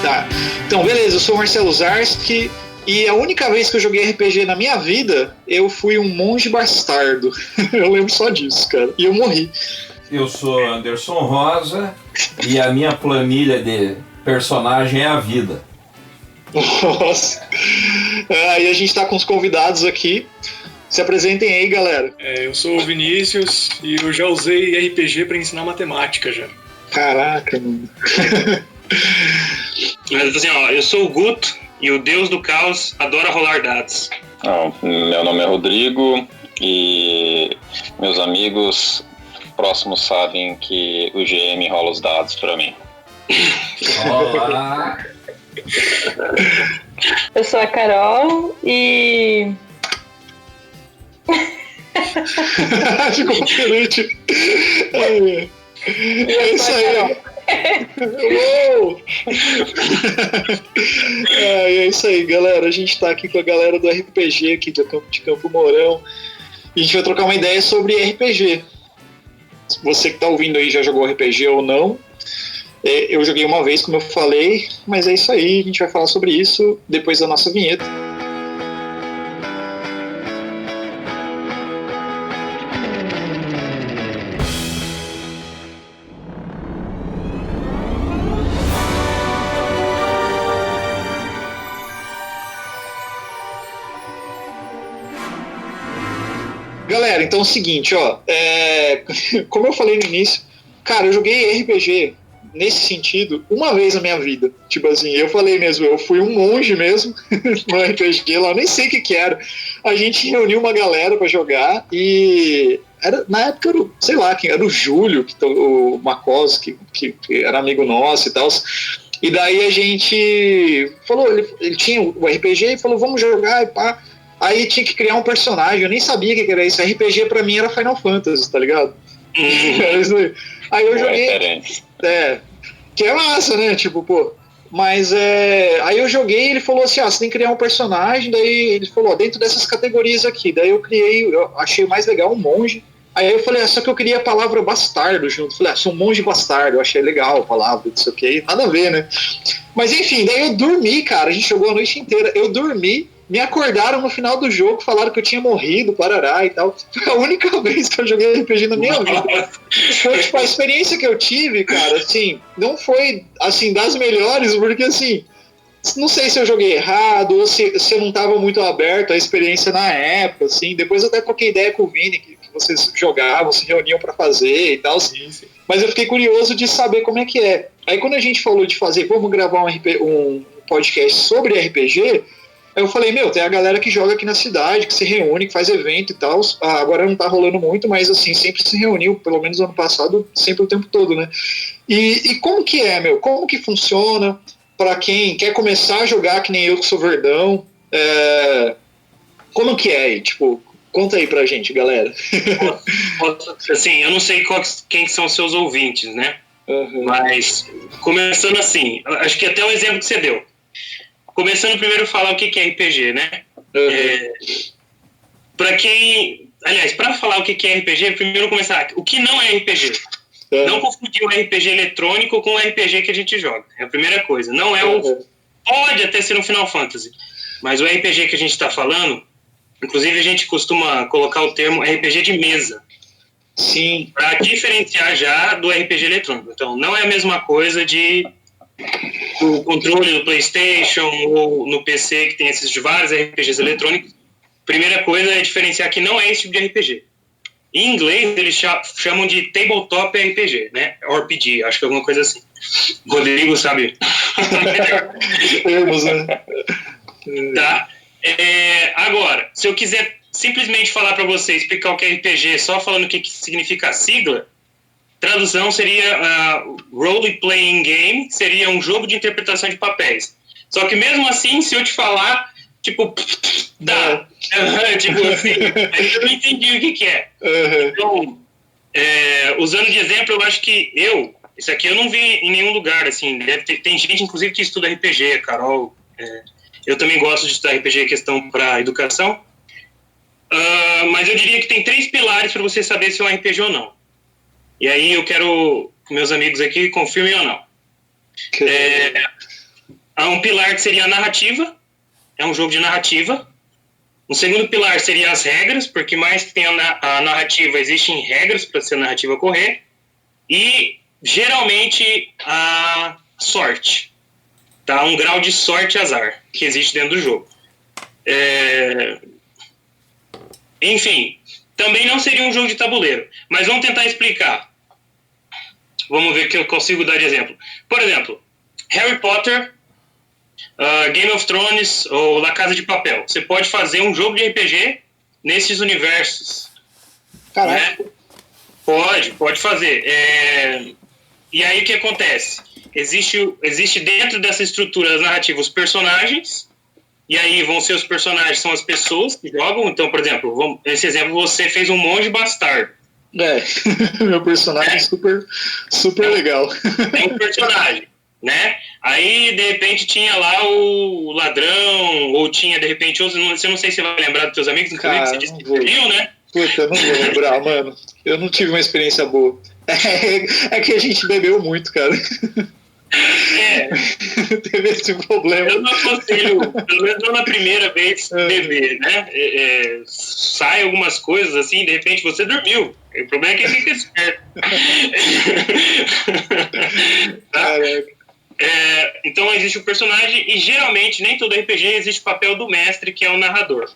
Tá. Então, beleza, eu sou o Marcelo Zarski e a única vez que eu joguei RPG na minha vida, eu fui um monge bastardo. Eu lembro só disso, cara. E eu morri. Eu sou Anderson Rosa e a minha planilha de personagem é a vida. Nossa. E a gente tá com os convidados aqui. Se apresentem aí, galera. Eu sou o Vinícius e eu já usei RPG pra ensinar matemática já. Caraca, mano. Mas assim, ó, eu sou o Guto e o deus do caos adora rolar dados. Meu nome é Rodrigo e meus amigos próximos sabem que o GM rola os dados pra mim. Olá! Eu sou a Carol e... Ficou diferente. É isso aí. É isso aí, galera. A gente tá aqui com a galera do RPG aqui de Campo Mourão. E a gente vai trocar uma ideia sobre RPG. Você que tá ouvindo aí já jogou RPG ou não? Eu joguei uma vez, como eu falei, mas é isso aí. A gente vai falar sobre isso depois da nossa vinheta. Galera, então é o seguinte, ó, como eu falei no início, cara, eu joguei RPG nesse sentido uma vez na minha vida. Tipo assim, eu falei mesmo, eu fui um monge mesmo no RPG lá, eu nem sei o que era. A gente reuniu uma galera pra jogar e na época era, sei lá, quem era o Júlio, o Macos, que era amigo nosso e tal. E daí a gente falou, ele tinha o RPG e falou, vamos jogar e pá. Aí tinha que criar um personagem, eu nem sabia o que era isso. RPG pra mim era Final Fantasy, tá ligado? Aí eu joguei. Que é massa, né? Tipo, pô. Mas aí eu joguei e ele falou assim: você tem que criar um personagem. Daí ele falou: dentro dessas categorias aqui. Daí eu achei mais legal um monge. Aí eu falei: só que eu queria a palavra bastardo junto. Falei: sou um monge bastardo. Eu achei legal a palavra, não sei o que. Nada a ver, né? Mas enfim, daí eu dormi, cara. A gente jogou a noite inteira. Eu dormi. Me acordaram no final do jogo, falaram que eu tinha morrido, parará e tal. Foi a única vez que eu joguei RPG na minha vida. Foi, tipo, a experiência que eu tive, cara, assim, não foi, assim, das melhores, porque, assim, não sei se eu joguei errado ou se eu não estava muito aberto à experiência na época, assim. Depois eu até troquei ideia com o Vini, que vocês jogavam, se reuniam pra fazer e tal. Sim. Mas eu fiquei curioso de saber como é que é. Aí quando a gente falou de fazer, vamos gravar um podcast sobre RPG... Eu falei, tem a galera que joga aqui na cidade, que se reúne, que faz evento e tal. Agora não tá rolando muito, mas assim, sempre se reuniu, pelo menos ano passado, sempre o tempo todo, né? E como que é, Como que funciona para quem quer começar a jogar, que nem eu que sou verdão? Como que é aí? Tipo, conta aí pra gente, galera. Assim, eu não sei quem são seus ouvintes, né? Uhum. Mas, começando assim, acho que até o exemplo que você deu. Começando primeiro a falar o que é RPG, né? Uhum. Para falar o que é RPG, primeiro começar, o que não é RPG? Uhum. Não confundir o RPG eletrônico com o RPG que a gente joga. É a primeira coisa. Não é pode até ser um Final Fantasy, mas o RPG que a gente está falando, inclusive a gente costuma colocar o termo RPG de mesa. Sim. Para diferenciar já do RPG eletrônico. Então, não é a mesma coisa de o controle do PlayStation ou no PC, que tem esses de vários RPGs eletrônicos. Primeira coisa é diferenciar que não é esse tipo de RPG. Em inglês, eles chamam de Tabletop RPG, né? RPG, acho que é alguma coisa assim. Rodrigo sabe. Termos, né? Tá. Agora, se eu quiser simplesmente falar para você, explicar o que é RPG, só falando o que significa a sigla, tradução seria Role Playing Game, seria um jogo de interpretação de papéis. Só que mesmo assim, se eu te falar, tipo, tipo assim, eu não entendi o que é. Então, usando de exemplo, eu acho que isso aqui eu não vi em nenhum lugar, assim, tem gente, inclusive, que estuda RPG, Carol, eu também gosto de estudar RPG, questão para educação, mas eu diria que tem 3 pilares para você saber se é um RPG ou não. E aí eu quero que meus amigos aqui confirmem ou não. Há um pilar que seria a narrativa, é um jogo de narrativa. O segundo pilar seria as regras, porque mais que tenha a narrativa, existem regras para essa narrativa correr. E, geralmente, a sorte. Tá? Um grau de sorte e azar que existe dentro do jogo. Enfim, também não seria um jogo de tabuleiro, mas vamos tentar explicar. Vamos ver o que eu consigo dar de exemplo. Por exemplo, Harry Potter, Game of Thrones ou La Casa de Papel. Você pode fazer um jogo de RPG nesses universos. Caraca. Né? Pode fazer. E aí o que acontece? Existe dentro dessa estrutura narrativa os personagens, e aí vão ser os personagens, são as pessoas que jogam. Então, por exemplo, esse exemplo, você fez um monge bastardo. Meu personagem é super legal. É um personagem, né? Aí, de repente, tinha lá o ladrão, ou tinha, de repente, outros. Você não sei se você vai lembrar dos seus amigos, inclusive, você disse que viu, né? Puta, eu não vou lembrar, mano. Eu não tive uma experiência boa. É que a gente bebeu muito, cara. Teve esse problema. Eu não aconselho, pelo menos não na primeira vez, beber, né? Sai algumas coisas assim, de repente você dormiu. O problema é que fica esperto. Tá? Então existe o personagem, e geralmente, nem todo RPG, existe o papel do mestre, que é o narrador.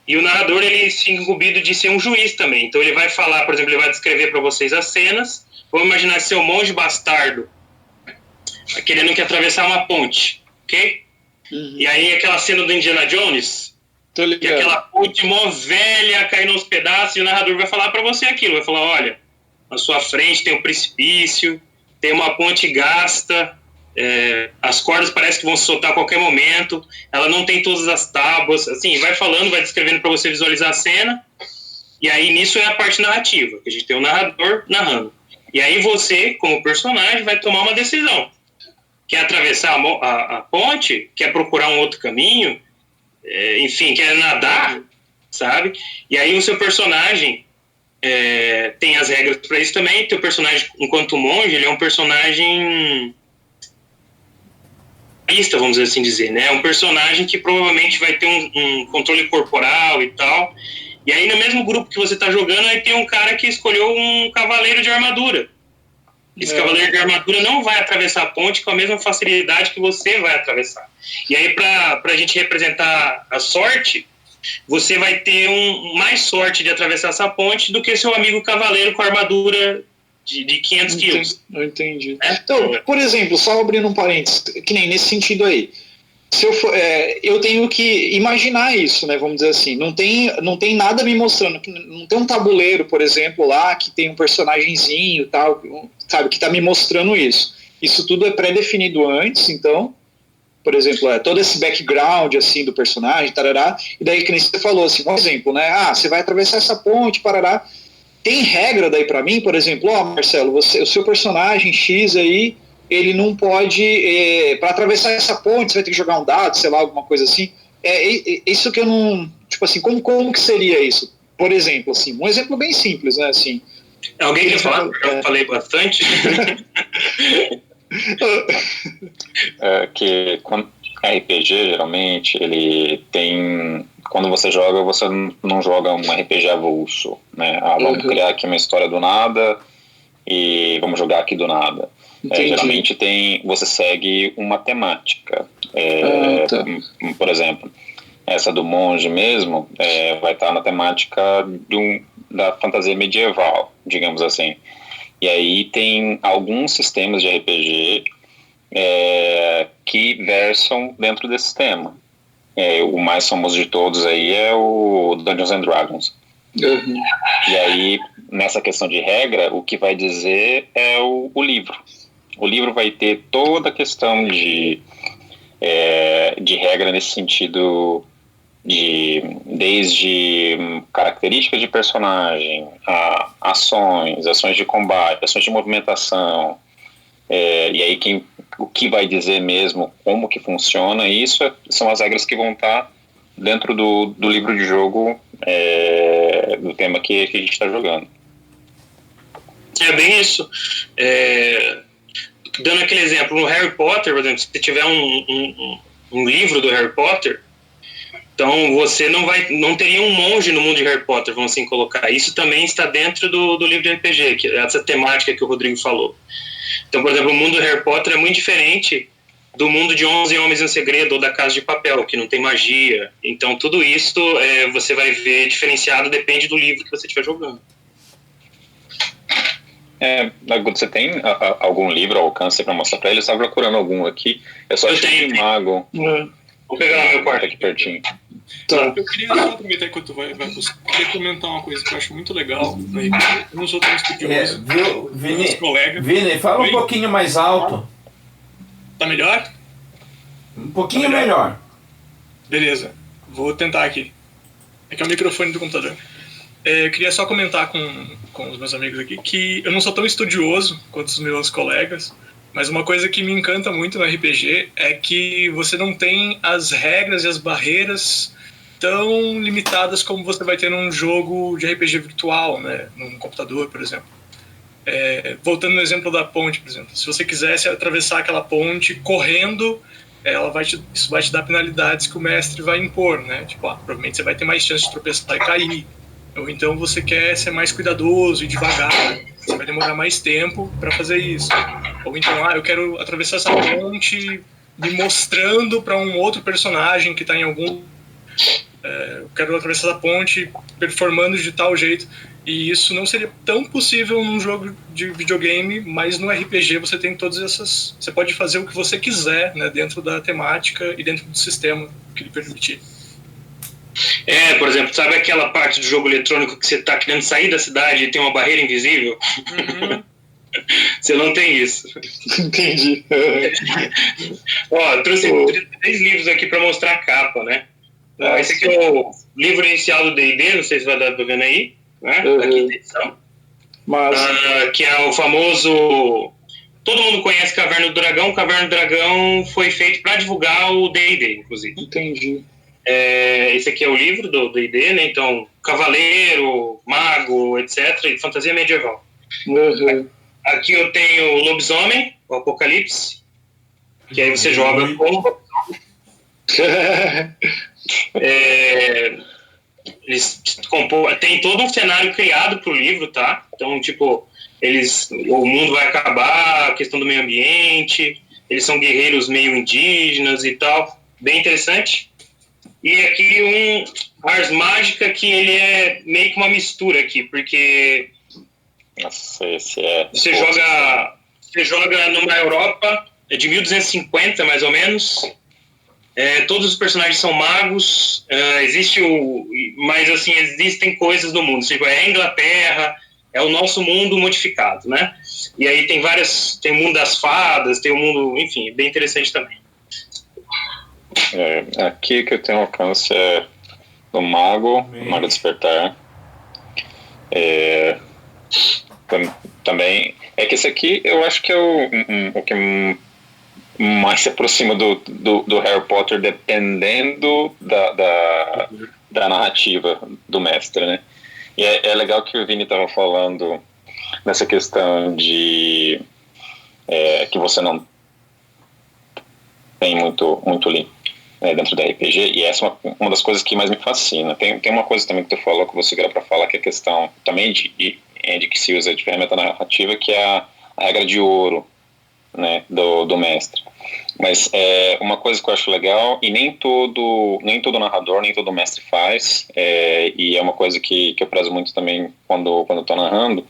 E o narrador, ele é incumbido de ser um juiz também. Então ele vai falar, por exemplo, ele vai descrever para vocês as cenas. Vamos imaginar seu monge bastardo querendo que atravessar uma ponte, ok? Uhum. E aí aquela cena do Indiana Jones, que aquela ponte mó velha caindo aos pedaços, e o narrador vai falar para você aquilo, vai falar, olha, na sua frente tem um precipício, tem uma ponte gasta, as cordas parecem que vão se soltar a qualquer momento, ela não tem todas as tábuas, assim, vai falando, vai descrevendo para você visualizar a cena, e aí nisso é a parte narrativa, que a gente tem o narrador narrando. E aí você, como personagem, vai tomar uma decisão. Quer atravessar a ponte? Quer procurar um outro caminho? Enfim, quer nadar? Sabe? E aí o seu personagem tem as regras para isso também. Teu personagem, enquanto monge, ele é um personagem vamos assim dizer, né? Um personagem que provavelmente vai ter um controle corporal e tal. E aí no mesmo grupo que você está jogando, aí tem um cara que escolheu um cavaleiro de armadura. Esse cavaleiro de armadura não vai atravessar a ponte com a mesma facilidade que você vai atravessar. E aí, para a gente representar a sorte, você vai ter mais sorte de atravessar essa ponte do que seu amigo cavaleiro com armadura de 500 quilos. Eu entendi. Então, por exemplo, só abrindo um parênteses, que nem nesse sentido aí. Se eu tenho que imaginar isso, né? Vamos dizer assim, não tem nada me mostrando, não tem um tabuleiro, por exemplo, lá que tem um personagemzinho e tal, sabe, que está me mostrando isso. Isso tudo é pré-definido antes, então, por exemplo, todo esse background assim do personagem, tarará, e daí que nem você falou assim, um exemplo, né? Você vai atravessar essa ponte, parará. Tem regra daí para mim, por exemplo, Marcelo, o seu personagem X aí, ele não pode, para atravessar essa ponte, você vai ter que jogar um dado, sei lá, alguma coisa assim. Isso que eu não, tipo assim, como que seria isso? Por exemplo, assim, um exemplo bem simples, né, assim. Alguém quer falar? Eu falei bastante. Que quando RPG, geralmente, ele tem... Quando você joga, você não joga um RPG avulso, né? Vamos criar aqui uma história do nada e vamos jogar aqui do nada. Geralmente você segue uma temática. Por exemplo, essa do monge mesmo vai estar na temática da fantasia medieval, digamos assim. E aí tem alguns sistemas de RPG que versam dentro desse tema. O mais famoso de todos aí é o Dungeons and Dragons. E aí, nessa questão de regra, o que vai dizer é o livro. O livro vai ter toda a questão de regra nesse sentido, desde características de personagem, ações de combate, ações de movimentação, e aí o que vai dizer mesmo como que funciona, isso são as regras que vão estar dentro do livro de jogo do tema que a gente está jogando. É bem isso. dando aquele exemplo, no Harry Potter, por exemplo, se tiver um livro do Harry Potter, então você não teria um monge no mundo de Harry Potter, vamos assim colocar. Isso também está dentro do livro de RPG, que é essa temática que o Rodrigo falou. Então, por exemplo, o mundo do Harry Potter é muito diferente do mundo de 11 Homens e um Segredo ou da Casa de Papel, que não tem magia. Então, tudo isso você vai ver diferenciado, depende do livro que você estiver jogando. Você tem algum livro ao alcance para mostrar para ele? Eu estava procurando algum aqui. Eu só achei de mago. Vou pegar no meu quarto aqui pertinho. Tá. Eu queria só aproveitar enquanto tu vai buscar. Eu queria comentar uma coisa que eu acho muito legal no RPG. Eu não sou tão estudioso. Viu, Vini? Colegas. Vini, fala um pouquinho mais alto. Tá melhor? Um pouquinho melhor. Beleza. Vou tentar aqui. É que é o microfone do computador. Eu queria só comentar com os meus amigos aqui que eu não sou tão estudioso quanto os meus colegas, mas uma coisa que me encanta muito no RPG é que você não tem as regras e as barreiras tão limitadas como você vai ter num jogo de RPG virtual, né? Num computador, por exemplo. Voltando no exemplo da ponte, por exemplo. Se você quisesse atravessar aquela ponte correndo, isso vai te dar penalidades que o mestre vai impor, né? Tipo, provavelmente você vai ter mais chance de tropeçar e cair. Ou então você quer ser mais cuidadoso e devagar, você vai demorar mais tempo para fazer isso. Ou então, eu quero atravessar essa ponte me mostrando para um outro personagem que está em algum... eu quero atravessar essa ponte performando de tal jeito. E isso não seria tão possível num jogo de videogame, mas no RPG você tem todas essas... Você pode fazer o que você quiser, né, dentro da temática e dentro do sistema que lhe permitir. Por exemplo, sabe aquela parte do jogo eletrônico que você está querendo sair da cidade e tem uma barreira invisível? Uhum. Você não tem isso. Entendi. Eu trouxe 3 livros aqui para mostrar a capa, né? Esse aqui é o livro inicial do D&D, não sei se vai dar para ver aí, né? Da quinta edição. Que é o famoso... Todo mundo conhece Caverna do Dragão. Caverna do Dragão foi feito para divulgar o D&D, inclusive. Entendi. Esse aqui é o livro do D&D, né? Então, cavaleiro, mago, etc. E fantasia medieval. Uhum. Aqui eu tenho o lobisomem, o Apocalipse, que aí você joga com... Tem todo um cenário criado pro livro, tá? Então, tipo, o mundo vai acabar, a questão do meio ambiente, eles são guerreiros meio indígenas e tal. Bem interessante. E aqui Ars Mágica, que ele é meio que uma mistura aqui, porque Nossa, esse é... você joga numa Europa de 1250, mais ou menos. Todos os personagens são magos. Mas assim, existem coisas no mundo. Tipo, é a Inglaterra, é o nosso mundo modificado, né? E aí tem o mundo das fadas, tem o mundo... Enfim, bem interessante também. Aqui que eu tenho alcance é do Mago Despertar. Também é que esse aqui eu acho que é o que mais se aproxima do Harry Potter, dependendo da narrativa do mestre, né? E é legal que o Vini estava falando nessa questão de que você não tem muito link dentro da RPG, e essa é uma das coisas que mais me fascina. Tem uma coisa também que tu falou, que você queria para falar, que é a questão também de que se usa de ferramenta narrativa, que é a regra de ouro, né, do mestre. Mas uma coisa que eu acho legal, e nem todo narrador, nem todo mestre faz, e é uma coisa que eu prezo muito também quando eu tô narrando,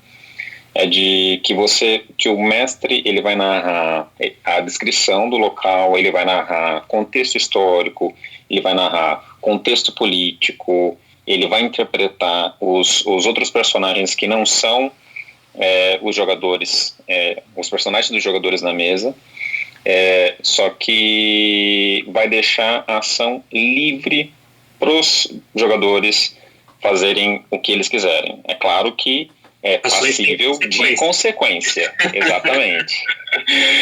é de que o mestre ele vai narrar a descrição do local, ele vai narrar contexto histórico, ele vai narrar contexto político, ele vai interpretar os outros personagens que não são os jogadores, os personagens dos jogadores na mesa, só que vai deixar a ação livre para os jogadores fazerem o que eles quiserem. É claro que é passível de consequência, exatamente.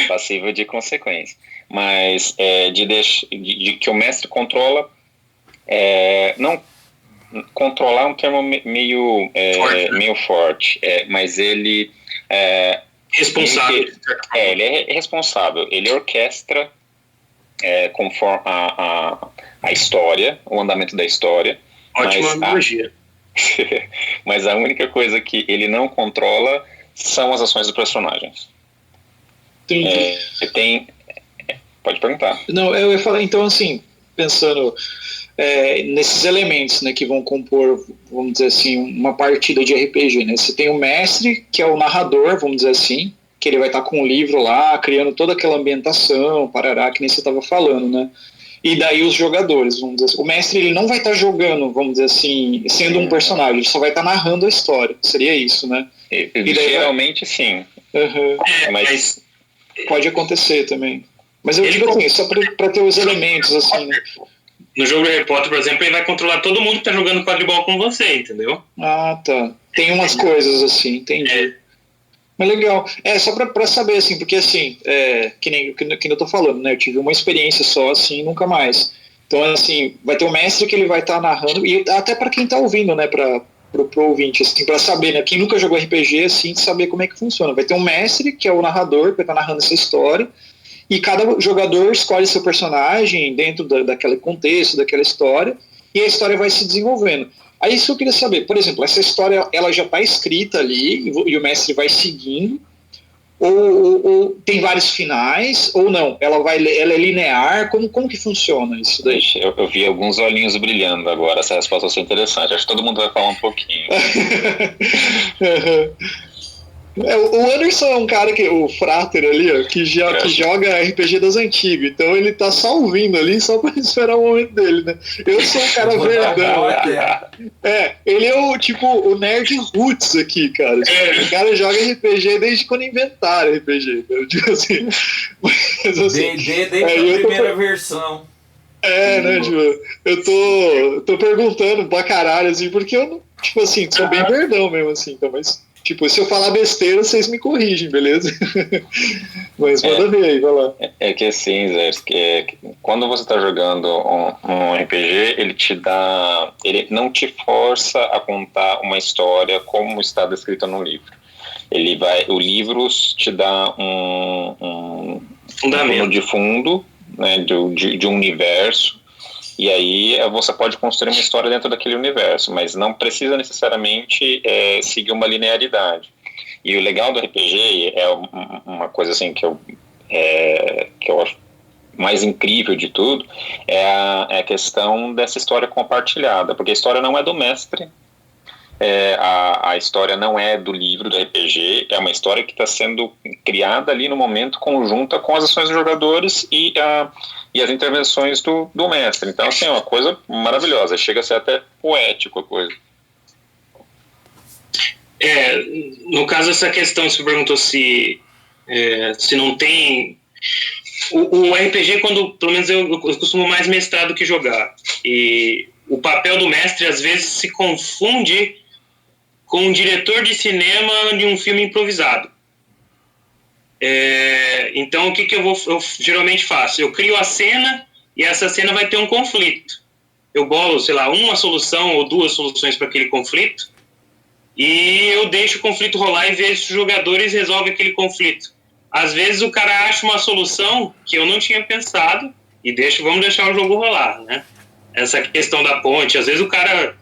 Passível de consequência. Mas de que o mestre controla, não, controlar é um termo meio forte, mas ele Responsável. Ele é responsável. Ele orquestra conforme a história, o andamento da história. Ótima analogia. Mas a única coisa que ele não controla são as ações dos personagens. Entendi. Pode perguntar. Não, eu ia falar, então, assim, pensando nesses elementos, né, que vão compor, vamos dizer assim, uma partida de RPG, né? Você tem o mestre, que é o narrador, vamos dizer assim, que ele vai estar com um livro lá, criando toda aquela ambientação, parará, que nem você estava falando, né? E daí os jogadores, vamos dizer assim. O mestre, ele não vai estar jogando, vamos dizer assim, sendo um personagem, ele só vai estar narrando a história. Seria isso, né? E daí, geralmente, sim. Mas pode acontecer também. Mas eu digo assim, só para ter os elementos, assim, né? No jogo do Harry Potter, por exemplo, ele vai controlar todo mundo que tá jogando quadribol com você, entendeu? Ah, tá. Tem umas coisas assim, entendi. Mas legal. Só pra saber, assim, porque assim, que nem eu tô falando, né? Eu tive uma experiência só, assim, nunca mais. Então, assim, vai ter um mestre que ele vai estar narrando, e até pra quem tá ouvindo, né? Pro ouvinte, assim, pra saber, né? Quem nunca jogou RPG, assim, saber como é que funciona. Vai ter um mestre, que é o narrador, que vai estar narrando essa história, e cada jogador escolhe seu personagem dentro daquele contexto, daquela história, e a história vai se desenvolvendo. Aí isso eu queria saber, por exemplo, essa história ela já está escrita ali e o mestre vai seguindo, ou tem vários finais, ou não? Ela é linear? Como que funciona isso daí? Eu vi alguns olhinhos brilhando agora, essa resposta vai ser interessante. Acho que todo mundo vai falar um pouquinho. O Anderson é um cara o Frater ali, ó, que joga RPG das antigas, então ele tá só ouvindo ali, só pra esperar o momento dele, né? Eu sou um cara verdão. Ele é o nerd roots aqui, cara. O cara joga RPG desde quando inventaram RPG, né? Tipo assim. Mas, assim desde a primeira versão. Né, tipo, eu tô perguntando pra caralho, assim, porque eu, tipo assim, sou bem verdão mesmo, assim, então, mas... Tipo, se eu falar besteira, vocês me corrigem, beleza? Mas manda ver aí, vai lá. É que assim, Zé, quando você está jogando um RPG, ele não te força a contar uma história como está descrita no livro. O livro te dá um fundamento de fundo, né, de um universo. E aí você pode construir uma história dentro daquele universo, mas não precisa necessariamente seguir uma linearidade. E o legal do RPG é uma coisa assim que eu acho mais incrível de tudo, é a questão dessa história compartilhada, porque a história não é do mestre, a história não é do livro do RPG, é uma história que está sendo criada ali no momento conjunta com as ações dos jogadores e as intervenções do mestre. Então, assim, é uma coisa maravilhosa, chega a ser até poético a coisa. No caso, essa questão, você perguntou se não tem... O RPG, pelo menos eu costumo mais mestrar do que jogar. E o papel do mestre, às vezes, se confunde com um diretor de cinema de um filme improvisado. Então, o que eu geralmente faço? Eu crio a cena e essa cena vai ter um conflito. Eu bolo, sei lá, uma solução ou duas soluções para aquele conflito e eu deixo o conflito rolar e vejo se os jogadores resolvem aquele conflito. Às vezes o cara acha uma solução que eu não tinha pensado e vamos deixar o jogo rolar, né? Essa questão da ponte, às vezes o cara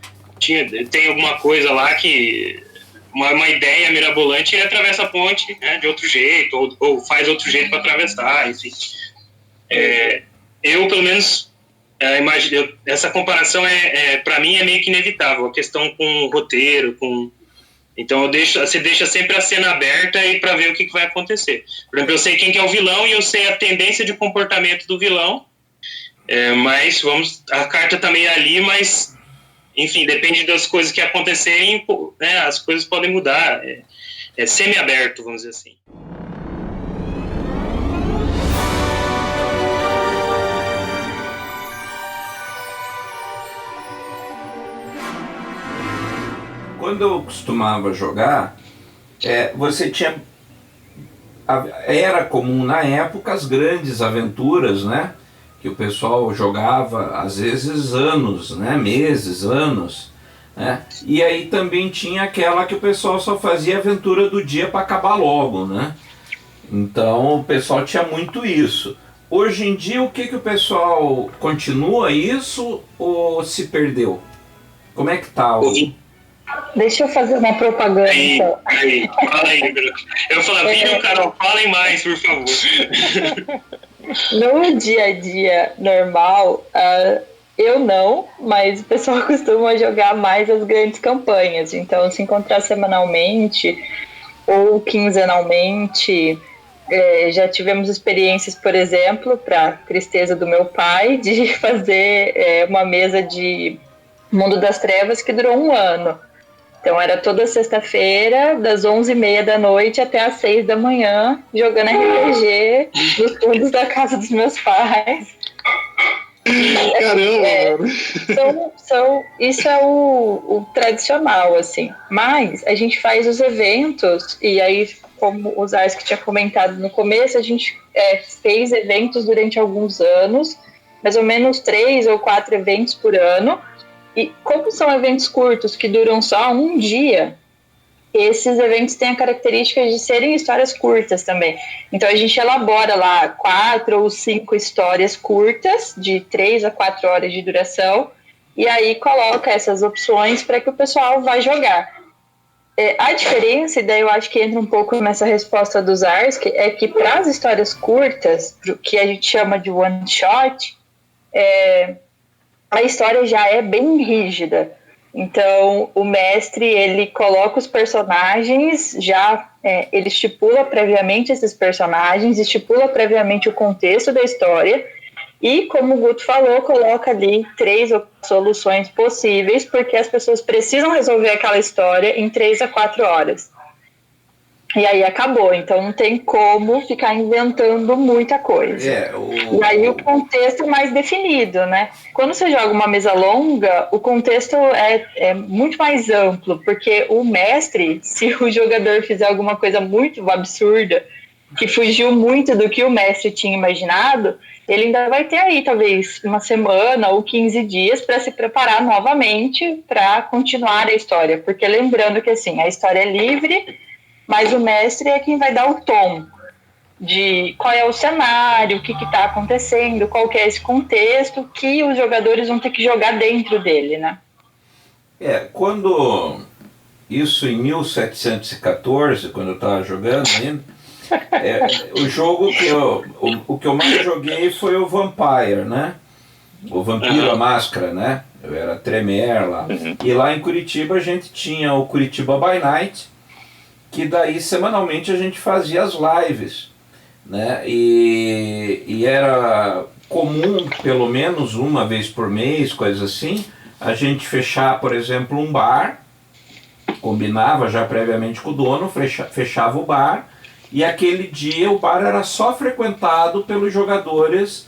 tem alguma coisa lá que... Uma ideia mirabolante e ele atravessa a ponte, né, de outro jeito, ou faz outro jeito para atravessar, enfim. Eu, pelo menos, imagino, essa comparação para mim é meio que inevitável, a questão com o roteiro, então você deixa sempre a cena aberta e para ver o que vai acontecer. Por exemplo, eu sei quem que é o vilão e eu sei a tendência de comportamento do vilão, mas a carta tá meio ali, mas enfim, depende das coisas que acontecerem, né, as coisas podem mudar. É semi-aberto, vamos dizer assim. Quando eu costumava jogar, você tinha... Era comum na época as grandes aventuras, né? Que o pessoal jogava às vezes anos, né? Meses, anos, né? E aí também tinha aquela que o pessoal só fazia aventura do dia para acabar logo, né? Então o pessoal tinha muito isso. Hoje em dia, o que o pessoal continua isso ou se perdeu? Como é que tá? Deixa eu fazer uma propaganda. Fala aí, Bruno. Eu vou falar, Vini e Carol, falem mais, por favor. No dia a dia normal, eu não, mas o pessoal costuma jogar mais as grandes campanhas. Então, se encontrar semanalmente ou quinzenalmente, já tivemos experiências, por exemplo, para tristeza do meu pai, de fazer uma mesa de Mundo das Trevas que durou 1 ano. Então era toda sexta-feira, das 11h30 da noite até às 6 da manhã, jogando RPG nos fundos da casa dos meus pais. Caramba, mano. Isso é o tradicional, assim. Mas a gente faz os eventos, e aí, como o Zarski tinha comentado no começo, a gente fez eventos durante alguns anos, mais ou menos 3 ou 4 eventos por ano. E como são eventos curtos que duram só um dia, esses eventos têm a característica de serem histórias curtas também. Então a gente elabora lá 4 ou 5 histórias curtas, de 3 a 4 horas de duração, e aí coloca essas opções para que o pessoal vá jogar. A diferença, e daí eu acho que entra um pouco nessa resposta do Zarski, é que para as histórias curtas, que a gente chama de one shot, a história já é bem rígida. Então, o mestre, ele coloca os personagens, ele estipula previamente esses personagens, estipula previamente o contexto da história, e, como o Guto falou, coloca ali 3 soluções possíveis, porque as pessoas precisam resolver aquela história em 3 a 4 horas. E aí acabou, então não tem como ficar inventando muita coisa. E aí o contexto é mais definido, né? Quando você joga uma mesa longa, o contexto é muito mais amplo, porque o mestre, se o jogador fizer alguma coisa muito absurda, que fugiu muito do que o mestre tinha imaginado, ele ainda vai ter aí talvez 1 semana ou 15 dias para se preparar novamente para continuar a história, porque lembrando que assim, a história é livre, mas o mestre é quem vai dar o tom de qual é o cenário, o que está acontecendo, qual que é esse contexto que os jogadores vão ter que jogar dentro dele, né? Quando isso em 1714, quando eu estava jogando ainda, o jogo o que eu mais joguei foi o Vampire, né? O Vampiro, a Máscara, né? Eu era Tremere lá. E lá em Curitiba a gente tinha o Curitiba by Night, que daí semanalmente a gente fazia as lives, né? E era comum, pelo menos uma vez por mês, coisa assim, a gente fechar, por exemplo, um bar, combinava já previamente com o dono, fechava o bar, e aquele dia o bar era só frequentado pelos jogadores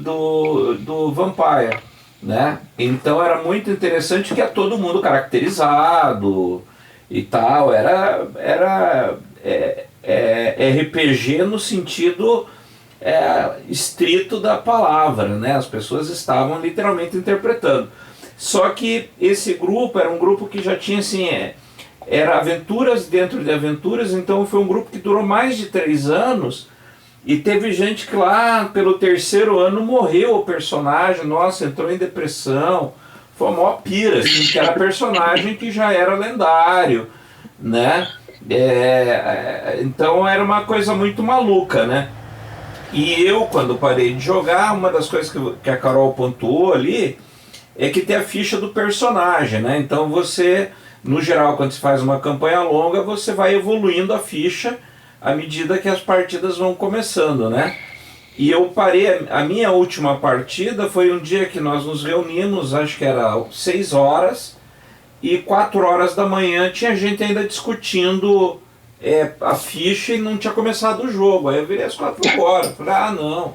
do Vampire, né? Então era muito interessante que ia todo mundo caracterizado e tal, era RPG no sentido estrito da palavra, né? As pessoas estavam literalmente interpretando. Só que esse grupo era um grupo que já tinha assim, era aventuras dentro de aventuras, então foi um grupo que durou mais de 3 anos, e teve gente que lá pelo 3º ano morreu o personagem, nossa, entrou em depressão. Foi uma maior pira, assim, que era personagem que já era lendário, né? Então era uma coisa muito maluca, né? E eu, quando parei de jogar, uma das coisas que a Carol pontuou ali é que tem a ficha do personagem, né? Então você, no geral, quando você faz uma campanha longa, você vai evoluindo a ficha à medida que as partidas vão começando, né? E eu parei, a minha última partida foi um dia que nós nos reunimos, acho que era 6 horas, e 4 horas da manhã tinha gente ainda discutindo a ficha e não tinha começado o jogo. Aí eu virei às 4 horas, falei, não,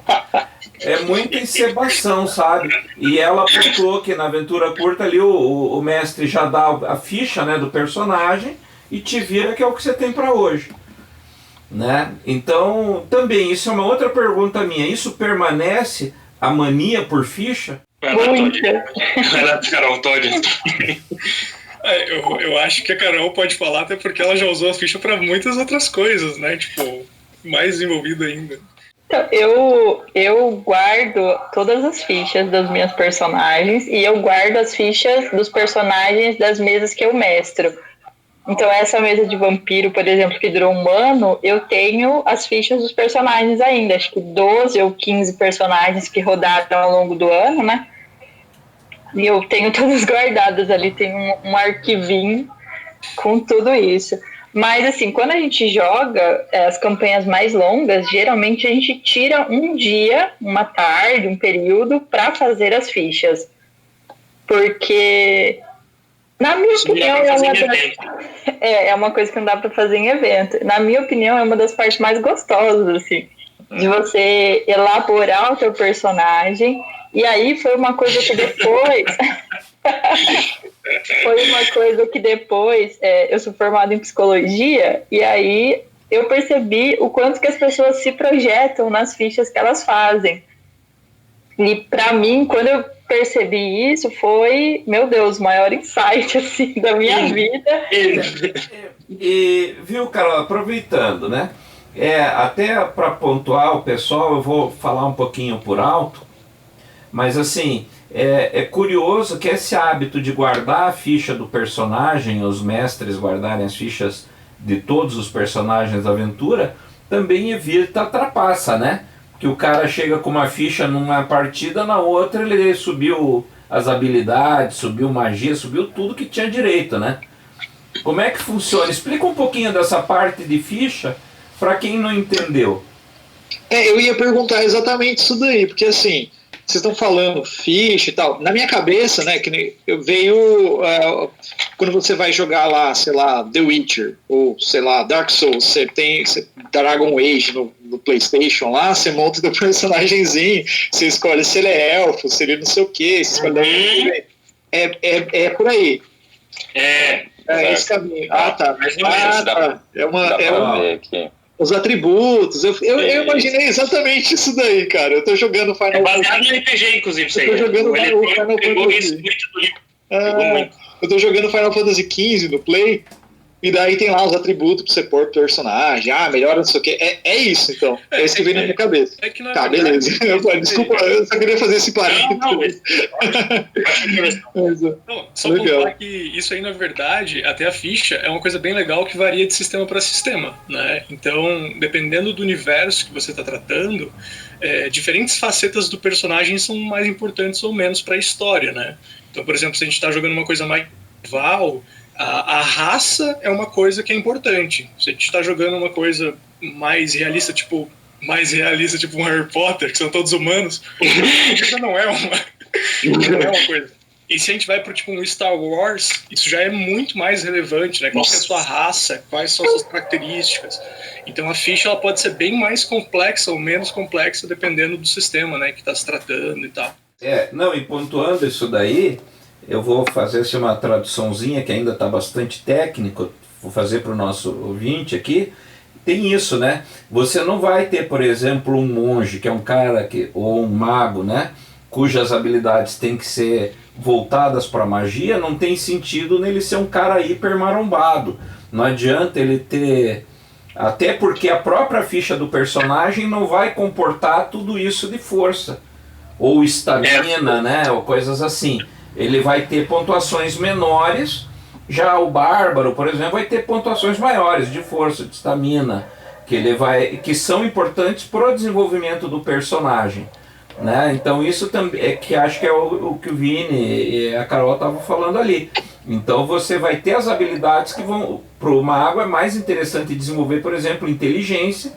é muita encebação, sabe? E ela apontou que na aventura curta ali o mestre já dá a ficha, né, do personagem e te vira que é o que você tem para hoje. Né? Então, também, isso é uma outra pergunta minha. Isso permanece a mania por ficha? Vai lá, Carol, Todd. Eu acho que a Carol pode falar até porque ela já usou a ficha para muitas outras coisas, né? Tipo, mais desenvolvido ainda. Então, eu guardo todas as fichas das minhas personagens e eu guardo as fichas dos personagens das mesas que eu mestro. Então, essa mesa de vampiro, por exemplo, que durou um ano, eu tenho as fichas dos personagens ainda. Acho que 12 ou 15 personagens que rodaram ao longo do ano, né? E eu tenho todas guardadas ali, tem um arquivinho com tudo isso. Mas, assim, quando a gente joga as campanhas mais longas, geralmente a gente tira um dia, uma tarde, um período para fazer as fichas. Porque, na minha opinião, é uma coisa que não dá para fazer em evento. Na minha opinião, é uma das partes mais gostosas, assim, de você elaborar o teu personagem. E aí foi uma coisa que depois... eu sou formada em psicologia, e aí eu percebi o quanto que as pessoas se projetam nas fichas que elas fazem. E para mim, quando eu percebi isso, foi, meu Deus, o maior insight assim, da minha vida. E viu, Carol, aproveitando, né? Até para pontuar o pessoal, eu vou falar um pouquinho por alto, mas assim... É curioso que esse hábito de guardar a ficha do personagem, os mestres guardarem as fichas de todos os personagens da aventura, também evita a trapaça, né? Que o cara chega com uma ficha numa partida, na outra ele subiu as habilidades, subiu magia, subiu tudo que tinha direito, né? Como é que funciona? Explica um pouquinho dessa parte de ficha para quem não entendeu. Eu ia perguntar exatamente isso daí, porque assim... Vocês estão falando ficha e tal. Na minha cabeça, né, que veio quando você vai jogar lá, sei lá, The Witcher ou sei lá, Dark Souls, você tem Dragon Age no PlayStation lá, você monta o teu personagemzinho, você escolhe se ele é elfo, se ele não sei o que, você escolhe é por aí. É esse caminho. Tá. Os atributos, eu imaginei exatamente isso daí, cara. Eu tô jogando Final Fantasy. É baseado no RPG, inclusive, isso aí. Eu tô jogando Final Fantasy. Eu tô jogando Final Fantasy XV no Play, e daí tem lá os atributos pra você pôr pro personagem. Melhora não sei o que. É isso, então. É isso que vem na minha cabeça. Tá, beleza. Desculpa, eu só queria fazer esse parênteses. Não, só contar que isso aí, na verdade, até a ficha é uma coisa bem legal que varia de sistema para sistema, né? Então, dependendo do universo que você está tratando, diferentes facetas do personagem são mais importantes ou menos para a história, né? Então, por exemplo, se a gente está jogando uma coisa mais medieval, a raça é uma coisa que é importante. Se a gente está jogando uma coisa mais realista, tipo um Harry Potter, que são todos humanos, isso não é uma coisa. E se a gente vai para tipo um Star Wars, isso já é muito mais relevante, né? Qual é a sua raça, quais são as suas características. Então a ficha ela pode ser bem mais complexa ou menos complexa dependendo do sistema, né, que está se tratando e tal. E pontuando isso daí, eu vou fazer uma traduçãozinha que ainda está bastante técnico, vou fazer para o nosso ouvinte aqui. Tem isso, né? Você não vai ter, por exemplo, um monge, que é um cara ou um mago, né? Cujas habilidades têm que ser voltadas para magia, não tem sentido nele ser um cara hiper marombado. Não adianta ele ter... Até porque a própria ficha do personagem não vai comportar tudo isso de força. Ou estamina, né? Ou coisas assim. Ele vai ter pontuações menores, já o bárbaro, por exemplo, vai ter pontuações maiores de força, de estamina, que são importantes para o desenvolvimento do personagem, né? Então isso também que acho que é o que o Vini e a Carol estavam falando ali. Então você vai ter as habilidades que vão, para o mago é mais interessante desenvolver, por exemplo, inteligência,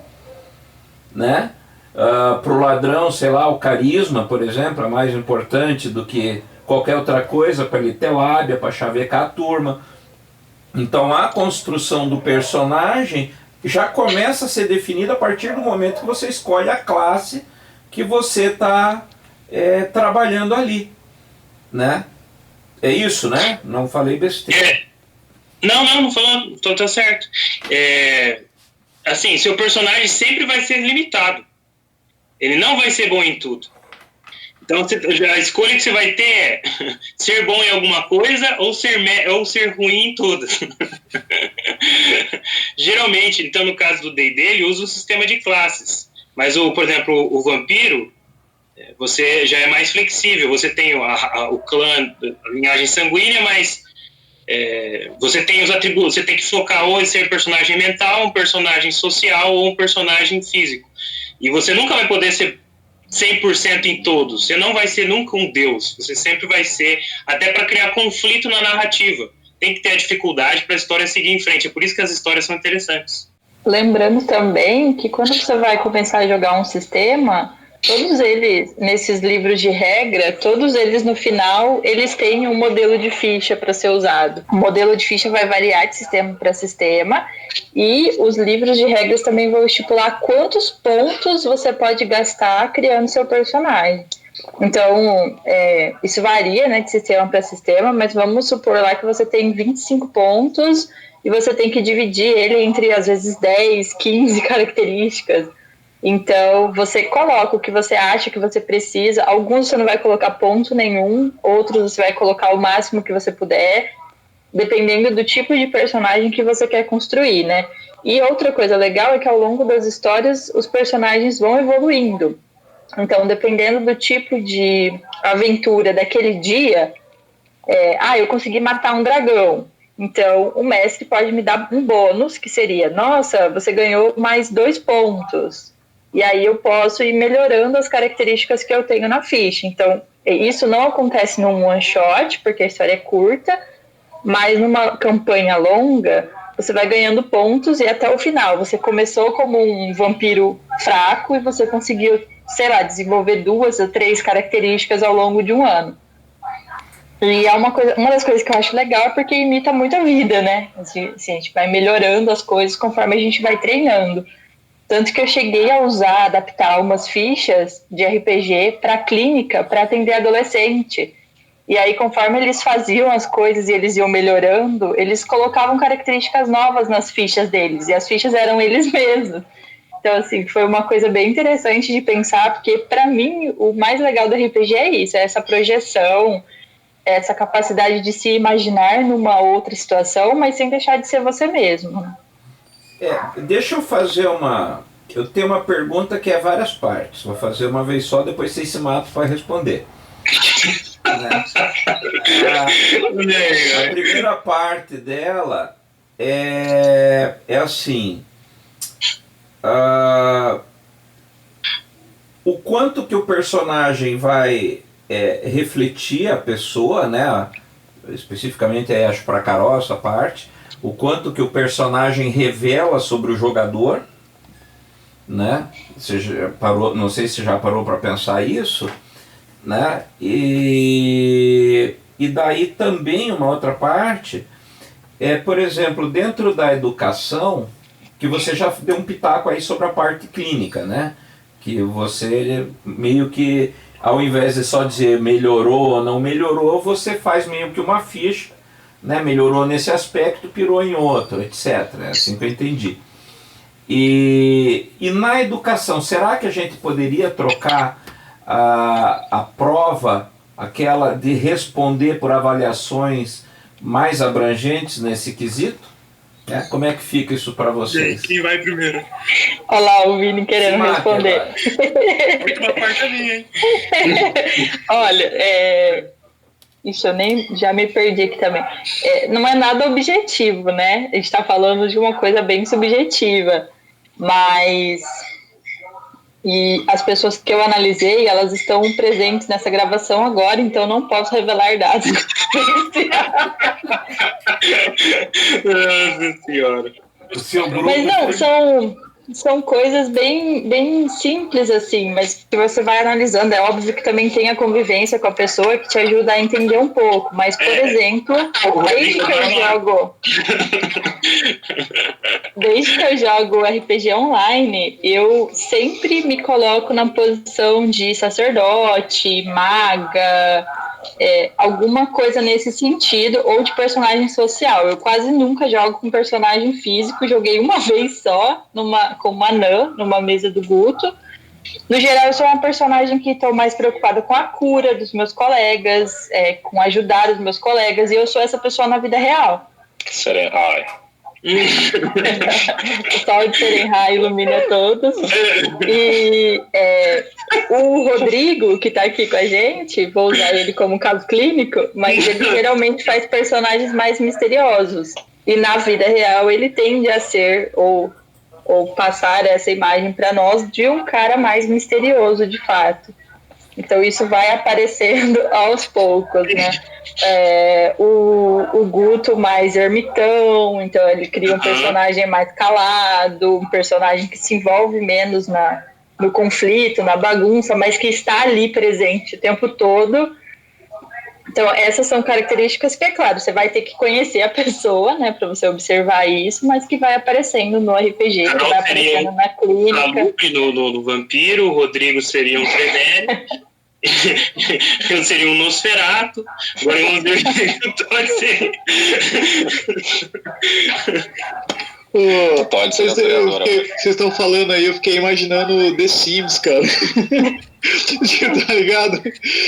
né? Para o ladrão, sei lá, o carisma, por exemplo, é mais importante do que qualquer outra coisa, para ele ter lábia, para chavecar a turma. Então a construção do personagem já começa a ser definida a partir do momento que você escolhe a classe que você está trabalhando ali, né? É isso, né? Não falei besteira. Não falou, então tá certo. Assim, seu personagem sempre vai ser limitado. Ele não vai ser bom em tudo. Então a escolha que você vai ter é ser bom em alguma coisa ou ser ruim em todas. Geralmente, então, no caso do D&D, ele usa o sistema de classes. Mas, por exemplo, o vampiro, você já é mais flexível. Você tem o clã, a linhagem sanguínea, mas você tem os atributos. Você tem que focar ou em ser personagem mental, um personagem social ou um personagem físico. E você nunca vai poder ser 100% em todos. Você não vai ser nunca um deus. Você sempre vai ser, até para criar conflito na narrativa. Tem que ter a dificuldade para a história seguir em frente. É por isso que as histórias são interessantes. Lembrando também que quando você vai começar a jogar um sistema, todos eles, nesses livros de regra, todos eles no final, eles têm um modelo de ficha para ser usado. O modelo de ficha vai variar de sistema para sistema e os livros de regras também vão estipular quantos pontos você pode gastar criando seu personagem. Então, isso varia, né, de sistema para sistema, mas vamos supor lá que você tem 25 pontos e você tem que dividir ele entre, às vezes, 10, 15 características. Então, você coloca o que você acha que você precisa. Alguns você não vai colocar ponto nenhum, outros você vai colocar o máximo que você puder, dependendo do tipo de personagem que você quer construir, né? E outra coisa legal é que ao longo das histórias, os personagens vão evoluindo. Então, dependendo do tipo de aventura daquele dia, eu consegui matar um dragão. Então, o mestre pode me dar um bônus, que seria, nossa, você ganhou mais 2 pontos. E aí eu posso ir melhorando as características que eu tenho na ficha. Então, isso não acontece num one-shot, porque a história é curta, mas numa campanha longa, você vai ganhando pontos e até o final. Você começou como um vampiro fraco e você conseguiu, sei lá, desenvolver 2 ou 3 características ao longo de um ano. E é uma das coisas que eu acho legal é porque imita muito a vida, né? Assim, a gente vai melhorando as coisas conforme a gente vai treinando. Tanto que eu cheguei a adaptar umas fichas de RPG para clínica, para atender adolescente. E aí, conforme eles faziam as coisas e eles iam melhorando, eles colocavam características novas nas fichas deles. E as fichas eram eles mesmos. Então, assim, foi uma coisa bem interessante de pensar, porque, para mim, o mais legal do RPG é isso, é essa projeção, essa capacidade de se imaginar numa outra situação, mas sem deixar de ser você mesmo. Deixa eu fazer eu tenho uma pergunta que é várias partes. Vou fazer uma vez só, depois vocês se matam para responder. Né? A primeira parte dela é assim... o quanto que o personagem vai refletir a pessoa, né? Especificamente acho para Carol essa parte, o quanto que o personagem revela sobre o jogador, né? Não sei se já parou para pensar isso, né? E daí também uma outra parte por exemplo, dentro da educação, que você já deu um pitaco aí sobre a parte clínica, né? Que você meio que, ao invés de só dizer melhorou ou não melhorou, você faz meio que uma ficha, né? Melhorou nesse aspecto, pirou em outro, etc. É assim que eu entendi. E na educação, será que a gente poderia trocar a prova, aquela de responder por avaliações mais abrangentes nesse quesito? Como é que fica isso para vocês? Quem vai primeiro? Olha lá o Vini querendo responder. A última parte é minha, hein? Olha, isso eu já me perdi aqui também. Não é nada objetivo, né? A gente está falando de uma coisa bem subjetiva. Mas... E as pessoas que eu analisei, elas estão presentes nessa gravação agora, então não posso revelar dados. Nossa senhora. O seu grupo... Mas não, são coisas bem simples, assim, mas que você vai analisando. É óbvio que também tem a convivência com a pessoa que te ajuda a entender um pouco. Mas, por exemplo, desde que eu jogo RPG online, eu sempre me coloco na posição de sacerdote, maga, alguma coisa nesse sentido, ou de personagem social. Eu quase nunca jogo com personagem físico, joguei uma vez só com uma anã, numa mesa do Guto. No geral, eu sou uma personagem que estou mais preocupada com a cura dos meus colegas, com ajudar os meus colegas, e eu sou essa pessoa na vida real. O sol de Serenhai ilumina todos. E o Rodrigo, que tá aqui com a gente, vou usar ele como caso clínico, mas ele geralmente faz personagens mais misteriosos. E na vida real ele tende a ser, ou passar essa imagem para nós de um cara mais misterioso de fato. Então isso vai aparecendo aos poucos, né? O Guto mais ermitão, então ele cria um personagem mais calado, um personagem que se envolve menos no conflito, na bagunça, mas que está ali presente o tempo todo. Então essas são características que, é claro, você vai ter que conhecer a pessoa, né, para você observar isso, mas que vai aparecendo no RPG, que vai aparecendo na clínica. A Lupe no Vampiro, o Rodrigo seria um Tremere, eu seria um Nosferatu, agora eu pode ser. Vocês estão falando aí, eu fiquei imaginando The Sims, cara. Tá ligado?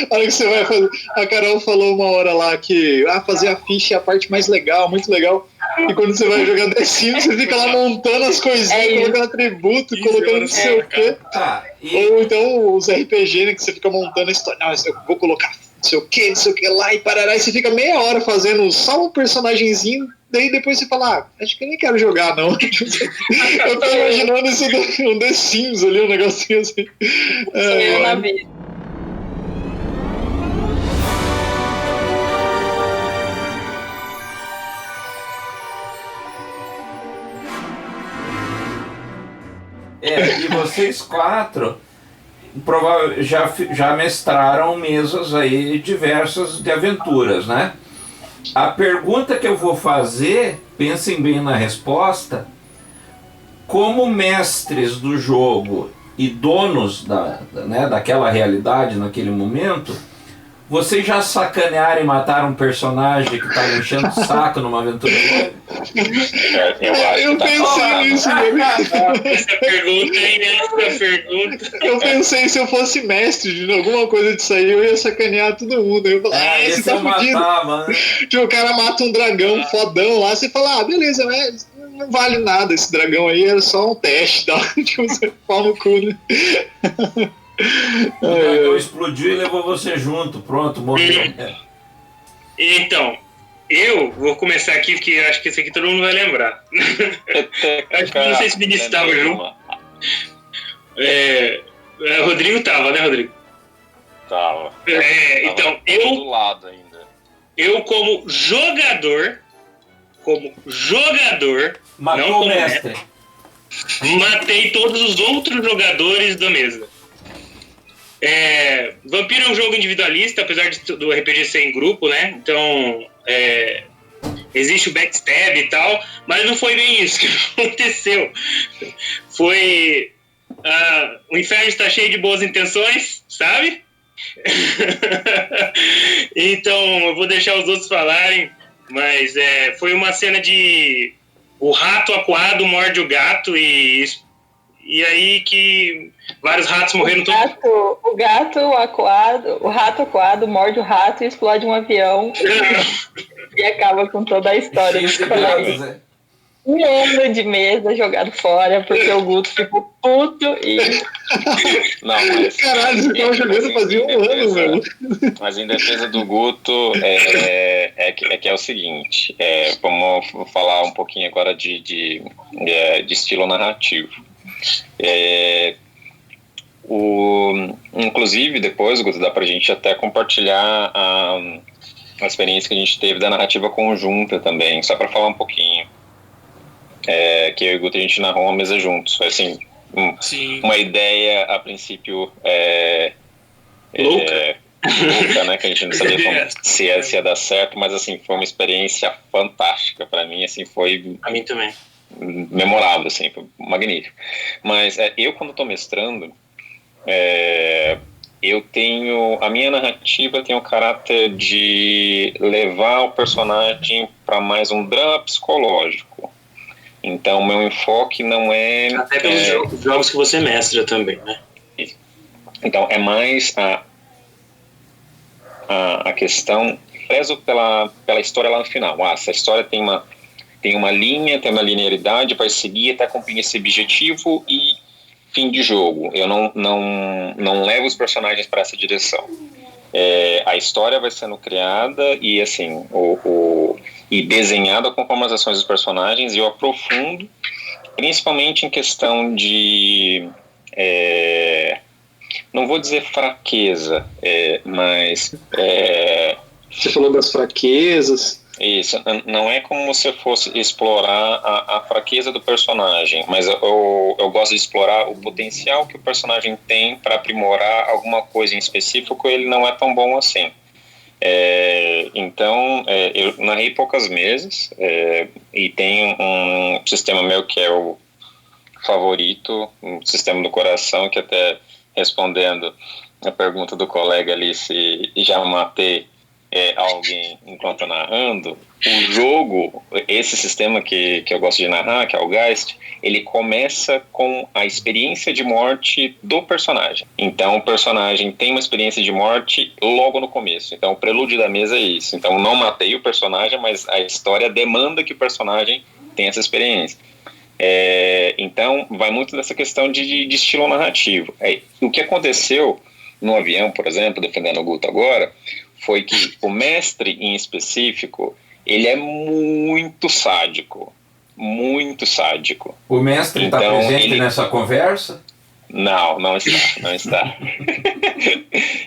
A hora que você vai fazer. A Carol falou uma hora lá que fazer a ficha é a parte mais legal, muito legal. E quando você vai jogar The Sims, você fica lá montando as coisinhas, colocando atributo, colocando não sei o quê. Ou então os RPG, né, que você fica montando a história. Não, eu vou colocar não sei o que lá e parará. E você fica meia hora fazendo só um personagemzinho. Daí depois você fala, acho que eu nem quero jogar, não. Eu tô imaginando isso no The Sims ali, um negocinho assim. Eu na vida. E vocês 4 já mestraram mesas aí diversas de aventuras, né? A pergunta que eu vou fazer, pensem bem na resposta, como mestres do jogo e donos daquela realidade naquele momento, vocês já sacanearam e mataram um personagem que estava enchendo o saco numa aventura? Eu pensei nisso. Essa pergunta. Eu pensei, se eu fosse mestre de alguma coisa disso aí, eu ia sacanear todo mundo. Eu ia falar, esse tá fudido. Tipo, o cara mata um dragão fodão lá, você fala, beleza, mas não vale nada esse dragão aí, era só um teste, tá? Tipo, você pau no cu, né? O dragão explodiu e levou você junto, pronto, morreu. Então, eu vou começar aqui, porque eu acho que esse aqui todo mundo vai lembrar. Acho que não sei se o Vinícius estava junto. Rodrigo tava, né, Rodrigo? Tava. Então, do lado ainda. Eu como jogador, matou não como o mestre. Matei todos os outros jogadores da mesa. Vampiro é um jogo individualista, apesar do RPG ser em grupo, né? Então, existe o backstab e tal, mas não foi bem isso que aconteceu. Foi... o inferno está cheio de boas intenções, sabe? Então, eu vou deixar os outros falarem, mas foi uma cena de... O rato acuado morde o gato e aí que vários ratos morreram. O rato acuado morde o rato e explode um avião e acaba com toda a história. Um ano de mesa jogado fora porque o Guto ficou puto e... Não, mas... Caralho, você tava jogando fazia um ano, velho. Mas em defesa do Guto, que é o seguinte, vamos falar um pouquinho agora de estilo narrativo. Inclusive, depois, Guto, dá pra gente até compartilhar a experiência que a gente teve da narrativa conjunta também, só pra falar um pouquinho. Que eu e o Guto a gente narrou uma mesa juntos. Foi assim, uma ideia a princípio louca, né, que a gente não sabia se ia dar certo, mas assim, foi uma experiência fantástica pra mim, assim, foi... A mim também. Memorável, assim, foi magnífico. Mas eu, quando estou mestrando, eu tenho... A minha narrativa tem o caráter de levar o personagem para mais um drama psicológico. Então, o meu enfoque não é... Até pelos jogos que você mestra também, né? Então, é mais a questão... Preso pela história lá no final. Se a história tem tem uma linha, tem uma linearidade, vai seguir até cumprir esse objetivo e fim de jogo. Eu não levo os personagens para essa direção. A história vai sendo criada e assim e desenhada conforme as ações dos personagens, e eu aprofundo principalmente em questão de não vou dizer fraqueza, mas você falou das fraquezas. Isso, não é como se fosse explorar a fraqueza do personagem, mas eu gosto de explorar o potencial que o personagem tem para aprimorar alguma coisa em específico. Ele não é tão bom assim. Então, eu narrei poucas mesas, e tenho um sistema meu que é o favorito, um sistema do coração, que até respondendo a pergunta do colega ali se já matei alguém enquanto narrando, o jogo, esse sistema que eu gosto de narrar, que é o Geist, ele começa com a experiência de morte do personagem. Então o personagem tem uma experiência de morte logo no começo. Então o prelúdio da mesa é isso. Então não matei o personagem, mas a história demanda que o personagem tenha essa experiência. Então vai muito dessa questão de estilo narrativo. O que aconteceu no avião, por exemplo, defendendo o Guto agora, foi que o mestre em específico, ele é muito sádico. Muito sádico. O mestre está então, presente nessa conversa? Não está.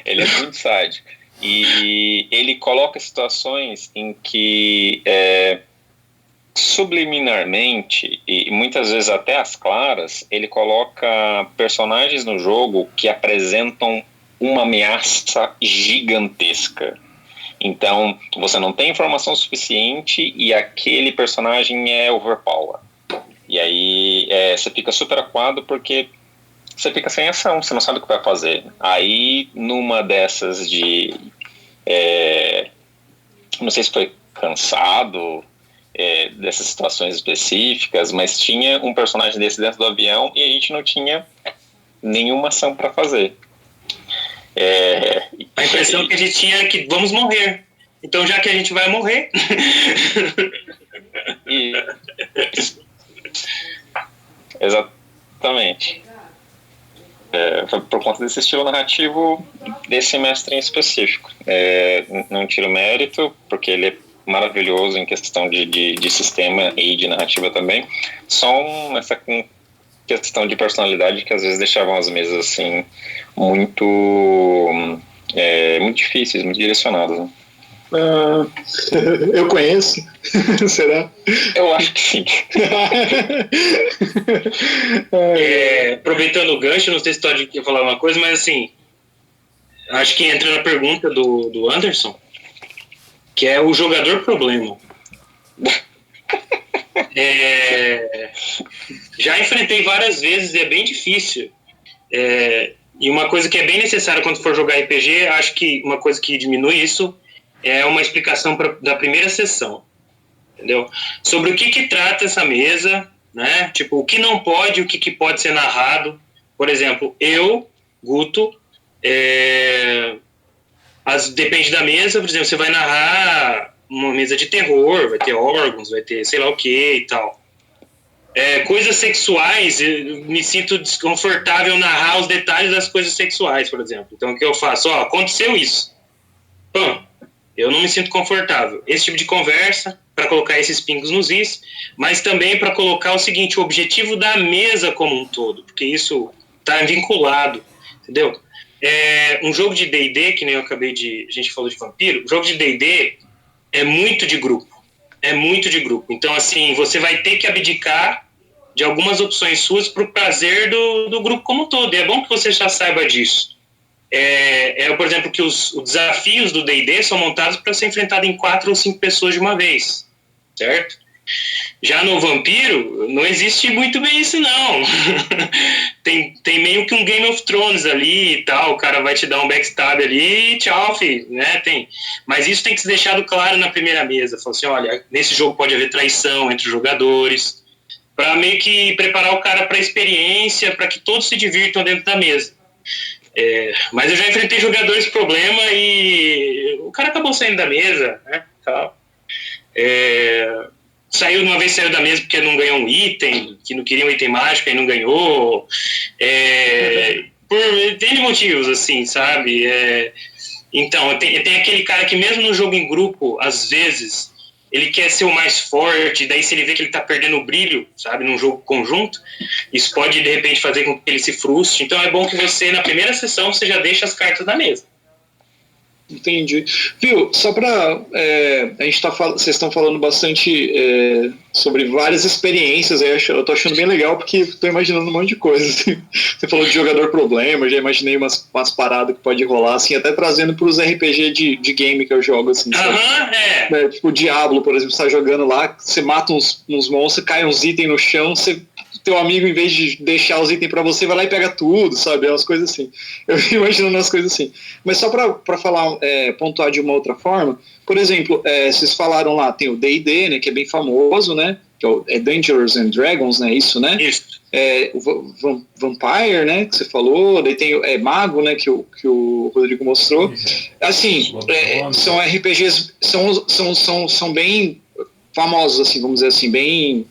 Ele é muito sádico. E ele coloca situações em que subliminarmente, e muitas vezes até às claras, ele coloca personagens no jogo que apresentam uma ameaça gigantesca. Então, você não tem informação suficiente e aquele personagem é overpower. E aí você fica super acuado porque você fica sem ação, você não sabe o que vai fazer. Aí, numa dessas de... não sei se foi cansado dessas situações específicas, mas tinha um personagem desse dentro do avião e a gente não tinha nenhuma ação para fazer. A impressão que a gente tinha é que vamos morrer. Então, já que a gente vai morrer... Exatamente. Foi por conta desse estilo narrativo desse mestre em específico. Não tiro mérito, porque ele é maravilhoso em questão de sistema e de narrativa também. Só essa questão de personalidade que às vezes deixavam as mesas assim muito difíceis, muito direcionadas, né? Eu conheço. Será? Eu acho que sim. Aproveitando o gancho, não sei se pode falar uma coisa, mas assim, acho que entra na pergunta do Anderson, que é o jogador problema. Já enfrentei várias vezes e é bem difícil. E uma coisa que é bem necessária quando for jogar RPG, acho que uma coisa que diminui isso é uma explicação da primeira sessão, entendeu? Sobre o que trata essa mesa, né? Tipo, o que não pode, o que pode ser narrado. Por exemplo, eu, Guto, depende da mesa, por exemplo, você vai narrar uma mesa de terror, vai ter órgãos, vai ter sei lá o que e tal. Coisas sexuais, eu me sinto desconfortável narrar os detalhes das coisas sexuais, por exemplo. Então, o que eu faço? Aconteceu isso. Eu não me sinto confortável. Esse tipo de conversa, para colocar esses pingos nos is, mas também para colocar o seguinte, o objetivo da mesa como um todo, porque isso está vinculado, entendeu? Um jogo de D&D, que nem eu acabei a gente falou de vampiro, o jogo de D&D é muito de grupo. Então, assim, você vai ter que abdicar de algumas opções suas para o prazer do grupo como um todo. E é bom que você já saiba disso. Por exemplo, que os desafios do D&D são montados para ser enfrentado em 4 ou 5 pessoas de uma vez, certo? Já no Vampiro, não existe muito bem isso, não. tem meio que um Game of Thrones ali e tal, o cara vai te dar um backstab ali e tchau, filho, né? Mas isso tem que ser deixado claro na primeira mesa. Fala assim, olha, nesse jogo pode haver traição entre os jogadores, para meio que preparar o cara para a experiência, para que todos se divirtam dentro da mesa. Mas eu já enfrentei jogadores problema e o cara acabou saindo da mesa, né? Tal. saiu de uma vez, saiu da mesa porque não ganhou um item, que não queria um item mágico e não ganhou. Por N motivos, assim, sabe? Então, tem aquele cara que mesmo no jogo em grupo, às vezes, ele quer ser o mais forte, daí se ele vê que ele tá perdendo o brilho, sabe, num jogo conjunto, isso pode, de repente, fazer com que ele se frustre. Então é bom que você, na primeira sessão, você já deixa as cartas na mesa. Entendi. Viu, só para a gente vocês estão falando bastante sobre várias experiências, eu tô achando bem legal porque estou imaginando um monte de coisa. Assim. Você falou de jogador problema, já imaginei umas paradas que pode rolar, assim, até trazendo para os RPG de game que eu jogo, assim. Tipo o Diablo, por exemplo, você tá jogando lá, você mata uns monstros, cai uns itens no chão, teu amigo, em vez de deixar os itens pra você, vai lá e pega tudo, sabe? É umas coisas assim. Eu fico imaginando umas coisas assim. Mas só pra falar, pontuar de uma outra forma, por exemplo, vocês falaram lá, tem o D&D, né, que é bem famoso, né? Que é Dungeons and Dragons, né? Isso, né? Isso. O Vampire, né? Que você falou, daí tem Mago, né? Que o Rodrigo mostrou. Assim, são RPGs, são bem famosos, assim, vamos dizer assim, bem...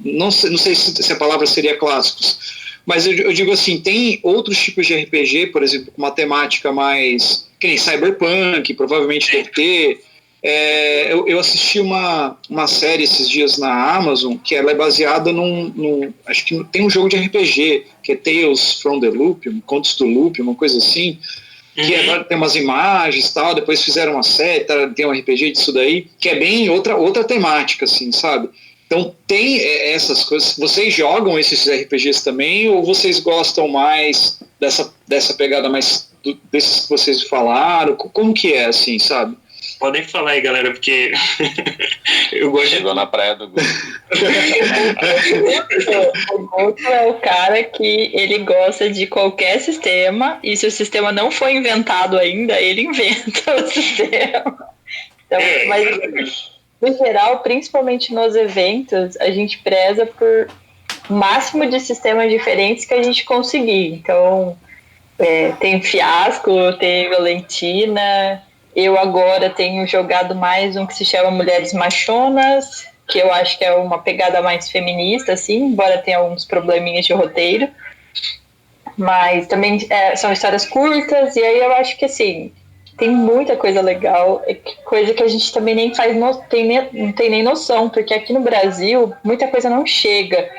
Não sei se a palavra seria clássicos, mas eu digo assim, tem outros tipos de RPG, por exemplo, com uma temática mais, que nem Cyberpunk, provavelmente deve ter. Eu assisti uma série esses dias na Amazon, que ela é baseada acho que tem um jogo de RPG, que é Tales from the Loop, Contos do Loop, uma coisa assim, que tem umas imagens e tal, depois fizeram uma série, tem um RPG disso daí, que é bem outra temática, assim, sabe? Então tem essas coisas. Vocês jogam esses RPGs também ou vocês gostam mais dessa pegada mais desses que vocês falaram? Como que é assim, sabe? Podem falar aí, galera, porque eu gosto. Chegou na praia do Guto. O Guto é o cara que ele gosta de qualquer sistema e se o sistema não foi inventado ainda, ele inventa o sistema. Então, mas no geral, principalmente nos eventos, a gente preza por o máximo de sistemas diferentes que a gente conseguir. Então, tem Fiasco, tem Violentina. Eu agora tenho jogado mais um que se chama Mulheres Machonas, que eu acho que é uma pegada mais feminista, assim, embora tenha alguns probleminhas de roteiro. Mas também são histórias curtas, e aí eu acho que, assim, tem muita coisa legal, coisa que a gente também nem faz, não tem nem noção, porque aqui no Brasil muita coisa não chega.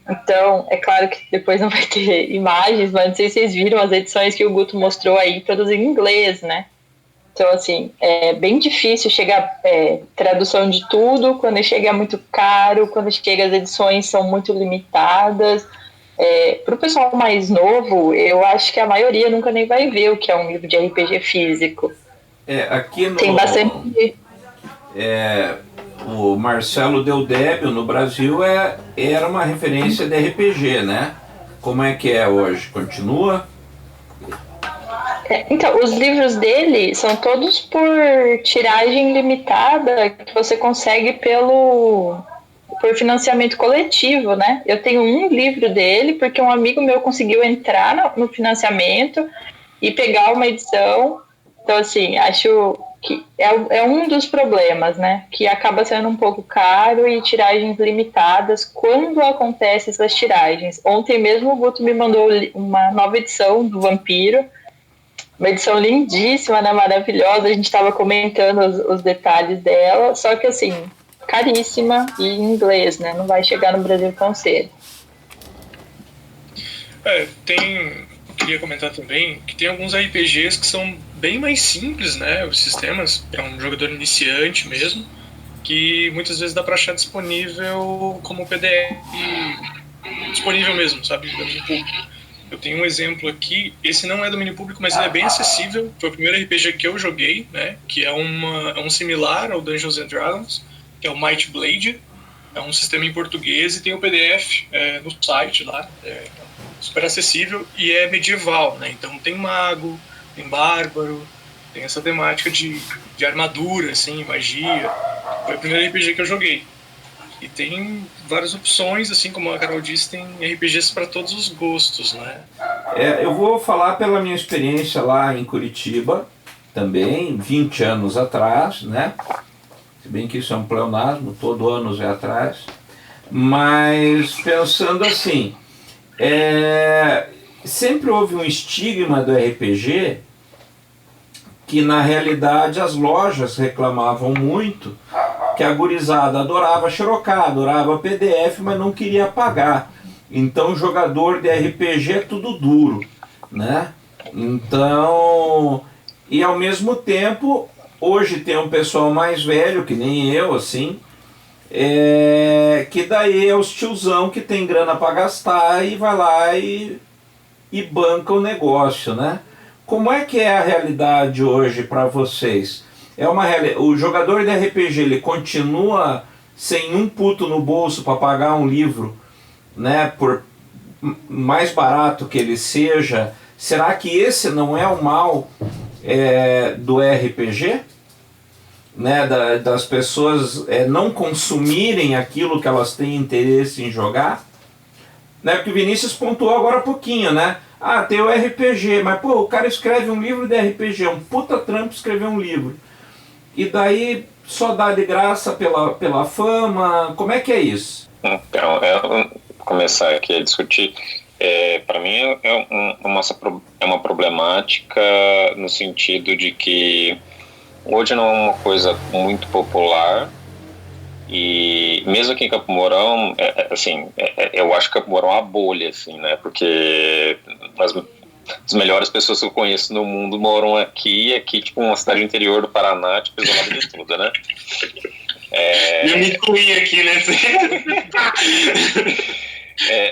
Então, é claro que depois não vai ter imagens, mas não sei se vocês viram as edições que o Guto mostrou aí, todas em inglês, né? Então, assim, é bem difícil chegar tradução de tudo, quando chega é muito caro, quando chega as edições são muito limitadas. Para o pessoal mais novo, eu acho que a maioria nunca nem vai ver o que é um livro de RPG físico. Aqui no... Tem bastante... o Marcelo Del Débio, no Brasil, era uma referência de RPG, né? Como é que é hoje? Continua? Então, os livros dele são todos por tiragem limitada que você consegue por financiamento coletivo, né? Eu tenho um livro dele porque um amigo meu conseguiu entrar no financiamento e pegar uma edição. Então, assim, acho que é um dos problemas, né? Que acaba sendo um pouco caro e tiragens limitadas quando acontecem essas tiragens. Ontem mesmo o Guto me mandou uma nova edição do Vampiro, uma edição lindíssima, né? Maravilhosa. A gente estava comentando os detalhes dela, só que, assim, caríssima e em inglês, né? Não vai chegar no Brasil tão cedo. Queria comentar também que tem alguns RPGs que são bem mais simples, né? Os sistemas, para um jogador iniciante mesmo, que muitas vezes dá para achar disponível como PDF, disponível mesmo, sabe? Domínio público. Eu tenho um exemplo aqui, esse não é domínio público, mas ele é bem acessível. Foi o primeiro RPG que eu joguei, né? Que é um similar ao Dungeons and Dragons, que é o Might Blade. É um sistema em português e tem o PDF no site lá. Super acessível e é medieval, né? Então tem mago, tem bárbaro, tem essa temática de armadura, assim, magia. Foi o primeiro RPG que eu joguei. E tem várias opções, assim como a Carol disse, tem RPGs para todos os gostos, né? Eu vou falar pela minha experiência lá em Curitiba, também, 20 anos atrás, né? se bem que isso é um pleonasmo, todo ano é atrás, mas pensando assim, sempre houve um estigma do RPG que na realidade as lojas reclamavam muito, que a gurizada adorava xerocar, adorava PDF, mas não queria pagar. Então jogador de RPG é tudo duro, né? Então, e ao mesmo tempo, hoje tem um pessoal mais velho, que nem eu, assim, que daí é os tiozão que tem grana para gastar e vai lá e banca o negócio, né? Como é que é a realidade hoje para vocês? O jogador de RPG, ele continua sem um puto no bolso para pagar um livro, né, por mais barato que ele seja? Será que esse não é o mal do RPG? Né, das pessoas não consumirem aquilo que elas têm interesse em jogar? Né, porque o Vinícius pontuou agora há pouquinho, né? Ah, tem o RPG, mas pô, o cara escreve um livro de RPG, é um puta trampo escrever um livro. E daí só dá de graça pela fama? Como é que é isso? Então, começar aqui a discutir, para mim é uma problemática no sentido de que hoje não é uma coisa muito popular, e mesmo aqui em Campo Mourão, eu acho que Campo Mourão é uma bolha, assim, né, porque as melhores pessoas que eu conheço no mundo moram aqui, tipo uma cidade interior do Paraná, tipo, isolada de tudo, né. Eu me incluí aqui, né?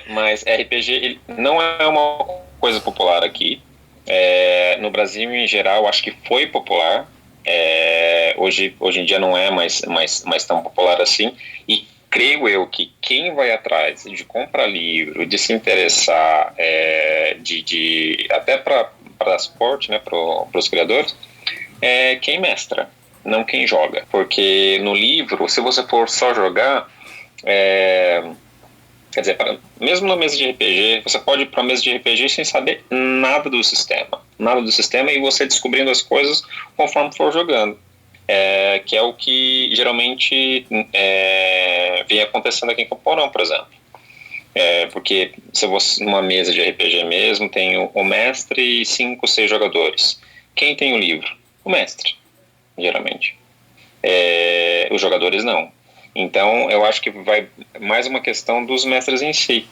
Mas RPG ele não é uma coisa popular aqui. No Brasil em geral acho que foi popular, hoje em dia não é mais tão popular assim, e creio eu que quem vai atrás de comprar livro, de se interessar, até para dar suporte, né, para os criadores, quem mestra, não quem joga, porque no livro, se você for só jogar, quer dizer, mesmo na mesa de RPG, você pode ir para a mesa de RPG sem saber nada do sistema, e você descobrindo as coisas conforme for jogando, que é o que geralmente vem acontecendo aqui em Campo Mourão, por exemplo. Porque se você numa mesa de RPG mesmo, tem o mestre e 5, 6 jogadores. Quem tem o livro? O mestre, geralmente. Os jogadores não. Então, eu acho que vai mais uma questão dos mestres em si,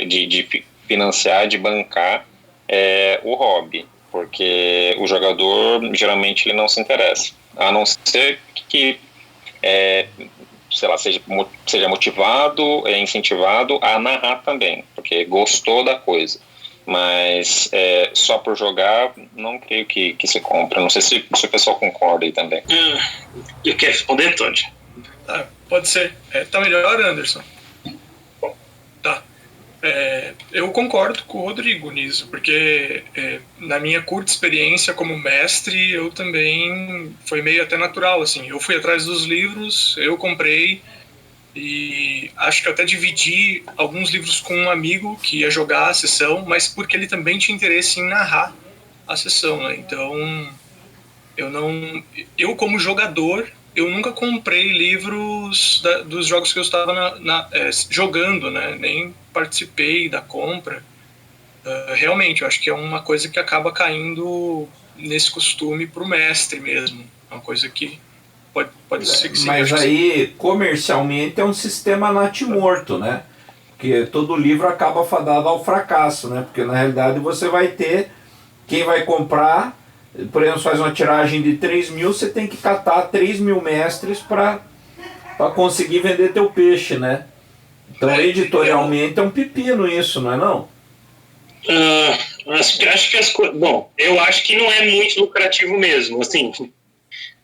de financiar, de bancar o hobby, porque o jogador, geralmente, ele não se interessa, a não ser que, sei lá, seja motivado, incentivado a narrar também, porque gostou da coisa. Mas só por jogar, não creio que se compra. Não sei se o pessoal concorda aí também. Eu quero responder, Todd. Pode ser. Tá melhor, Anderson? Tá. Eu concordo com o Rodrigo nisso, porque na minha curta experiência como mestre, eu também foi meio até natural, assim. Eu fui atrás dos livros, eu comprei, e acho que eu até dividi alguns livros com um amigo que ia jogar a sessão, mas porque ele também tinha interesse em narrar a sessão, né? Então, eu como jogador, eu nunca comprei livros dos jogos que eu estava jogando, né? Nem participei da compra. Realmente, eu acho que é uma coisa que acaba caindo nesse costume pro mestre mesmo. É uma coisa que pode ser que sim. Mas aí, comercialmente, é um sistema natimorto, né? Porque todo livro acaba fadado ao fracasso, né? Porque na realidade você vai ter, quem vai comprar, por exemplo, faz uma tiragem de 3 mil, você tem que catar 3 mil mestres para conseguir vender teu peixe, né? Então, editorialmente, é um pepino isso, não é não? Acho que bom, eu acho que não é muito lucrativo mesmo, assim.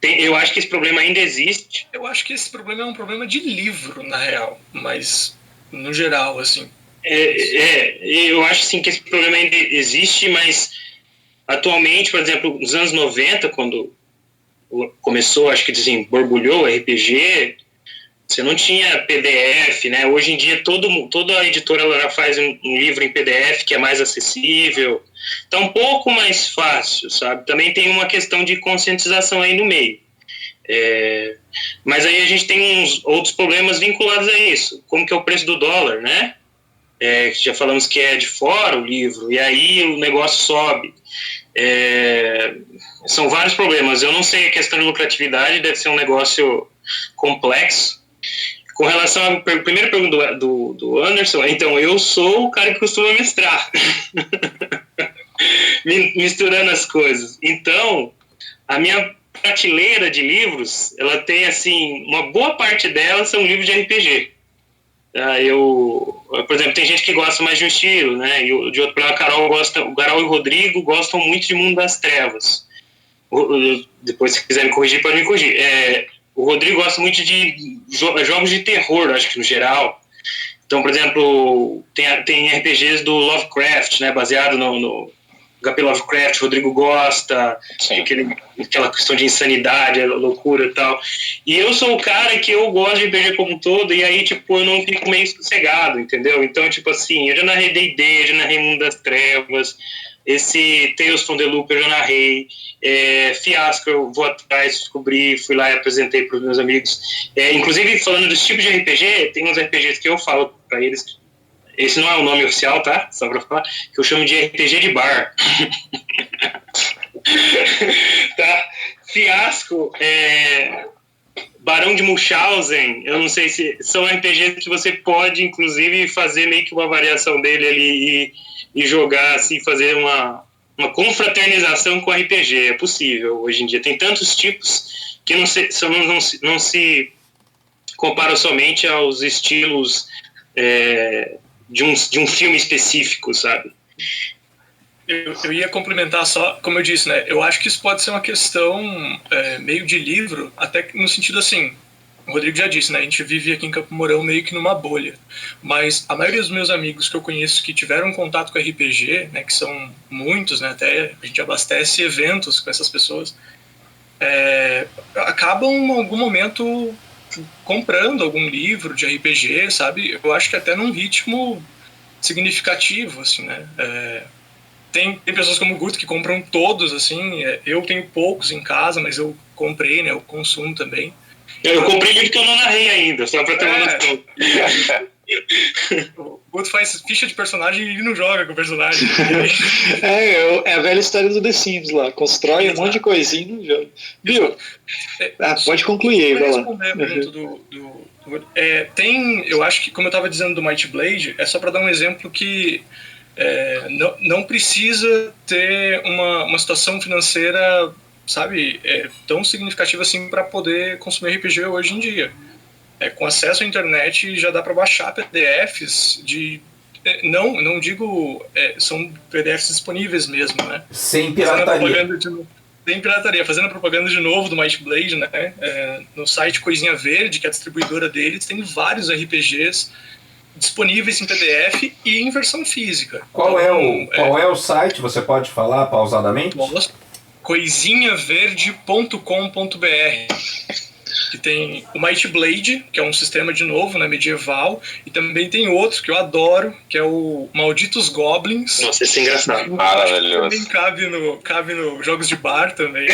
Eu acho que esse problema ainda existe. Eu acho que esse problema é um problema de livro, na real, mas no geral, assim. Eu acho sim que esse problema ainda existe, mas atualmente, por exemplo, nos anos 90, quando começou, acho que borbulhou o RPG, você não tinha PDF, né? Hoje em dia toda a editora ela faz um livro em PDF que é mais acessível, tá um pouco mais fácil, sabe? Também tem uma questão de conscientização aí no meio. Mas aí a gente tem uns outros problemas vinculados a isso, como que é o preço do dólar, né? Já falamos que é de fora o livro, e aí o negócio sobe. São vários problemas. Eu não sei a questão de lucratividade, deve ser um negócio complexo. Com relação à primeira pergunta do Anderson, então, eu sou o cara que costuma mestrar, misturando as coisas. Então, a minha prateleira de livros, ela tem, assim, uma boa parte delas são livros de RPG. Por exemplo, tem gente que gosta mais de um estilo, né? E de outro lado, o Carol e o Rodrigo gostam muito de Mundo das Trevas. Depois, se quiser me corrigir, pode me corrigir. O Rodrigo gosta muito de jogos de terror, acho que no geral. Então, por exemplo, tem RPGs do Lovecraft, né? Baseado no HP Lovecraft. O Rodrigo gosta, aquela questão de insanidade, loucura e tal. E eu sou o cara que eu gosto de RPG como um todo, e aí, tipo, eu não fico meio sossegado, entendeu? Então, tipo assim, eu já narrei D&D, já narrei Mundo das Trevas, esse Tales from the Loop eu já narrei, Fiasco eu vou atrás, descobri, fui lá e apresentei para os meus amigos. Inclusive, falando dos tipos de RPG, tem uns RPGs que eu falo para eles, esse não é o nome oficial, tá? Só para falar, que eu chamo de RPG de bar. Tá? Fiasco, Barão de Munchausen, eu não sei se são RPGs que você pode, inclusive, fazer meio que uma variação dele ali e jogar, assim, fazer uma confraternização com RPG. É possível hoje em dia. Tem tantos tipos que não se comparam somente aos estilos de um filme específico, sabe? Eu ia complementar só, como eu disse, né? Eu acho que isso pode ser uma questão meio de livro, até no sentido assim, o Rodrigo já disse, né? A gente vive aqui em Campo Mourão meio que numa bolha. Mas a maioria dos meus amigos que eu conheço que tiveram contato com RPG, né? Que são muitos, né? Até a gente abastece eventos com essas pessoas, acabam em algum momento comprando algum livro de RPG, sabe? Eu acho que até num ritmo significativo, assim, né? Tem pessoas como o Guto que compram todos, assim. Eu tenho poucos em casa, mas eu comprei, né? Eu consumo também. Eu comprei livro que eu não narrei ainda, só pra ter uma noção. O Guto faz ficha de personagem e não joga com o personagem. É a velha história do The Sims lá. Constrói um monte de coisinha e não joga. Viu? Pode concluir aí, vai lá. Responder a pergunta eu acho que, como eu estava dizendo do Might Blade, é só para dar um exemplo que não precisa ter uma situação financeira, sabe, tão significativa assim para poder consumir RPG hoje em dia. Com acesso à internet já dá para baixar PDFs de... Não digo... são PDFs disponíveis mesmo, né? Sem pirataria. Sem pirataria. Fazendo propaganda de novo do Might Blade, né? No site Coisinha Verde, que é a distribuidora deles, tem vários RPGs disponíveis em PDF e em versão física. Qual é o site? Você pode falar pausadamente? coisinhaverde.com.br, que tem o Might Blade, que é um sistema de novo, né, medieval, e também tem outro que eu adoro, que é o Malditos Goblins. Nossa, esse é engraçado. Maravilhoso. Também cabe no jogos de bar também.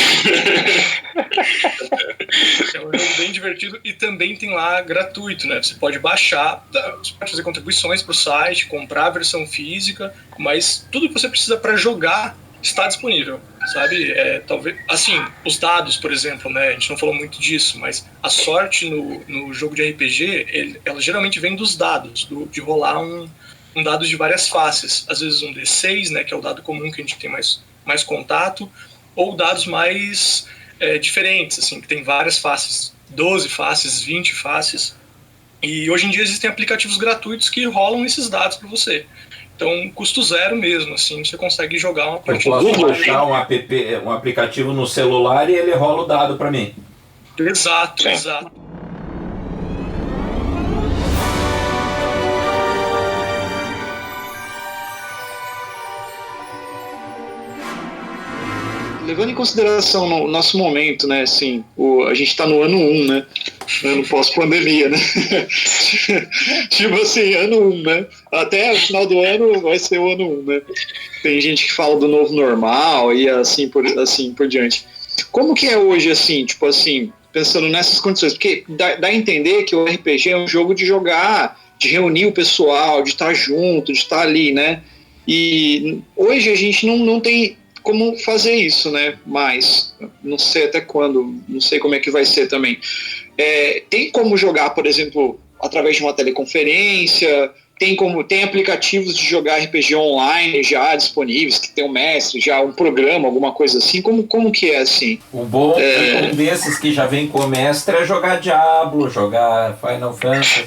É um jogo bem divertido e também tem lá gratuito, né? Você pode baixar, você pode fazer contribuições para o site, comprar a versão física, mas tudo que você precisa para jogar está disponível, sabe? Talvez, assim, os dados, por exemplo, né? A gente não falou muito disso, mas a sorte no jogo de RPG, ela geralmente vem dos dados, de rolar um dado de várias faces. Às vezes um D6, né? Que é o dado comum que a gente tem mais contato, ou dados mais diferentes, assim, que tem várias faces, 12 faces, 20 faces. E hoje em dia existem aplicativos gratuitos que rolam esses dados para você. Então, custo zero mesmo, assim, você consegue jogar uma partida. Eu posso baixar um aplicativo no celular e ele rola o dado para mim. Exato, Sim. exato. Levando em consideração o nosso momento, né, assim, a gente tá no ano 1, né, ano pós-pandemia, né, tipo assim, ano 1, né, até o final do ano vai ser o ano 1, né, tem gente que fala do novo normal e assim por diante. Como que é hoje, assim, tipo assim, pensando nessas condições, porque dá a entender que o RPG é um jogo de jogar, de reunir o pessoal, de estar junto, de estar ali, né? E hoje a gente não tem como fazer isso, né? Mas não sei até quando, não sei como é que vai ser também. Tem como jogar, por exemplo, através de uma teleconferência? Tem aplicativos de jogar RPG online já disponíveis, que tem um mestre, já um programa, alguma coisa assim? Como que é assim? O bom um desses que já vem com o mestre é jogar Diablo, jogar Final Fantasy.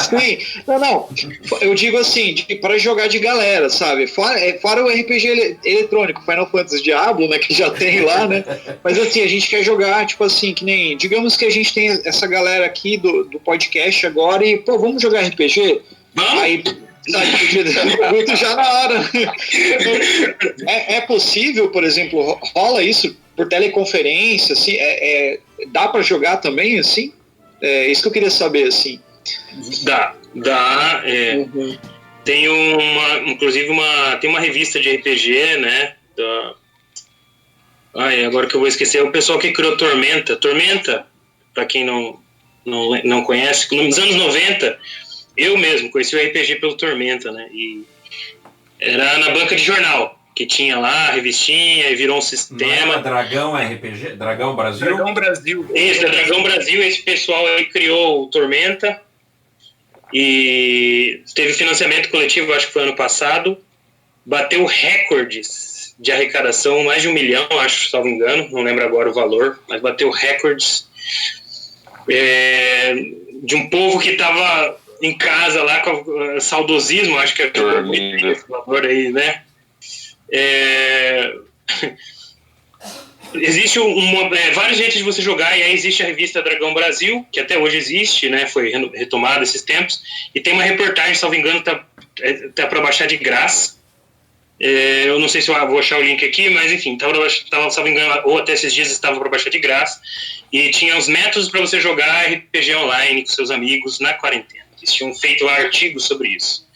Sim, não. Eu digo assim, para jogar de galera, sabe? Fora o RPG eletrônico, Final Fantasy, Diablo, né? Que já tem lá, né? Mas assim, a gente quer jogar, tipo assim, que nem. Digamos que a gente tem essa galera aqui do podcast agora e, pô, vamos jogar RPG? Aí. Muito já na hora. É possível, por exemplo, rola isso por teleconferência, assim, dá para jogar também, assim? É isso que eu queria saber, assim. Dá. Tem inclusive tem uma revista de RPG, né? Agora que eu vou esquecer, é o pessoal que criou Tormenta, para quem não conhece, nos anos 90, eu mesmo conheci o RPG pelo Tormenta, né? E era na banca de jornal, que tinha lá a revistinha e virou um sistema. Dragão RPG? Dragão Brasil? Dragão Brasil. Isso, é Dragão Brasil. Esse pessoal aí criou o Tormenta e teve financiamento coletivo, acho que foi ano passado. Bateu recordes de arrecadação, mais de 1 milhão, acho, se não me engano, não lembro agora o valor, mas bateu recordes de um povo que estava em casa lá com saudosismo, acho que é esse valor aí, né? Existe vários jeitos de você jogar, e aí existe a revista Dragão Brasil, que até hoje existe, né? Foi retomada esses tempos, e tem uma reportagem, se não me engano, tá para baixar de graça. Eu não sei se eu vou achar o link aqui, mas enfim, tava, se não me engano, ou até esses dias estava para baixar de graça, e tinha os métodos para você jogar RPG online com seus amigos na quarentena. Eles tinham feito artigos sobre isso.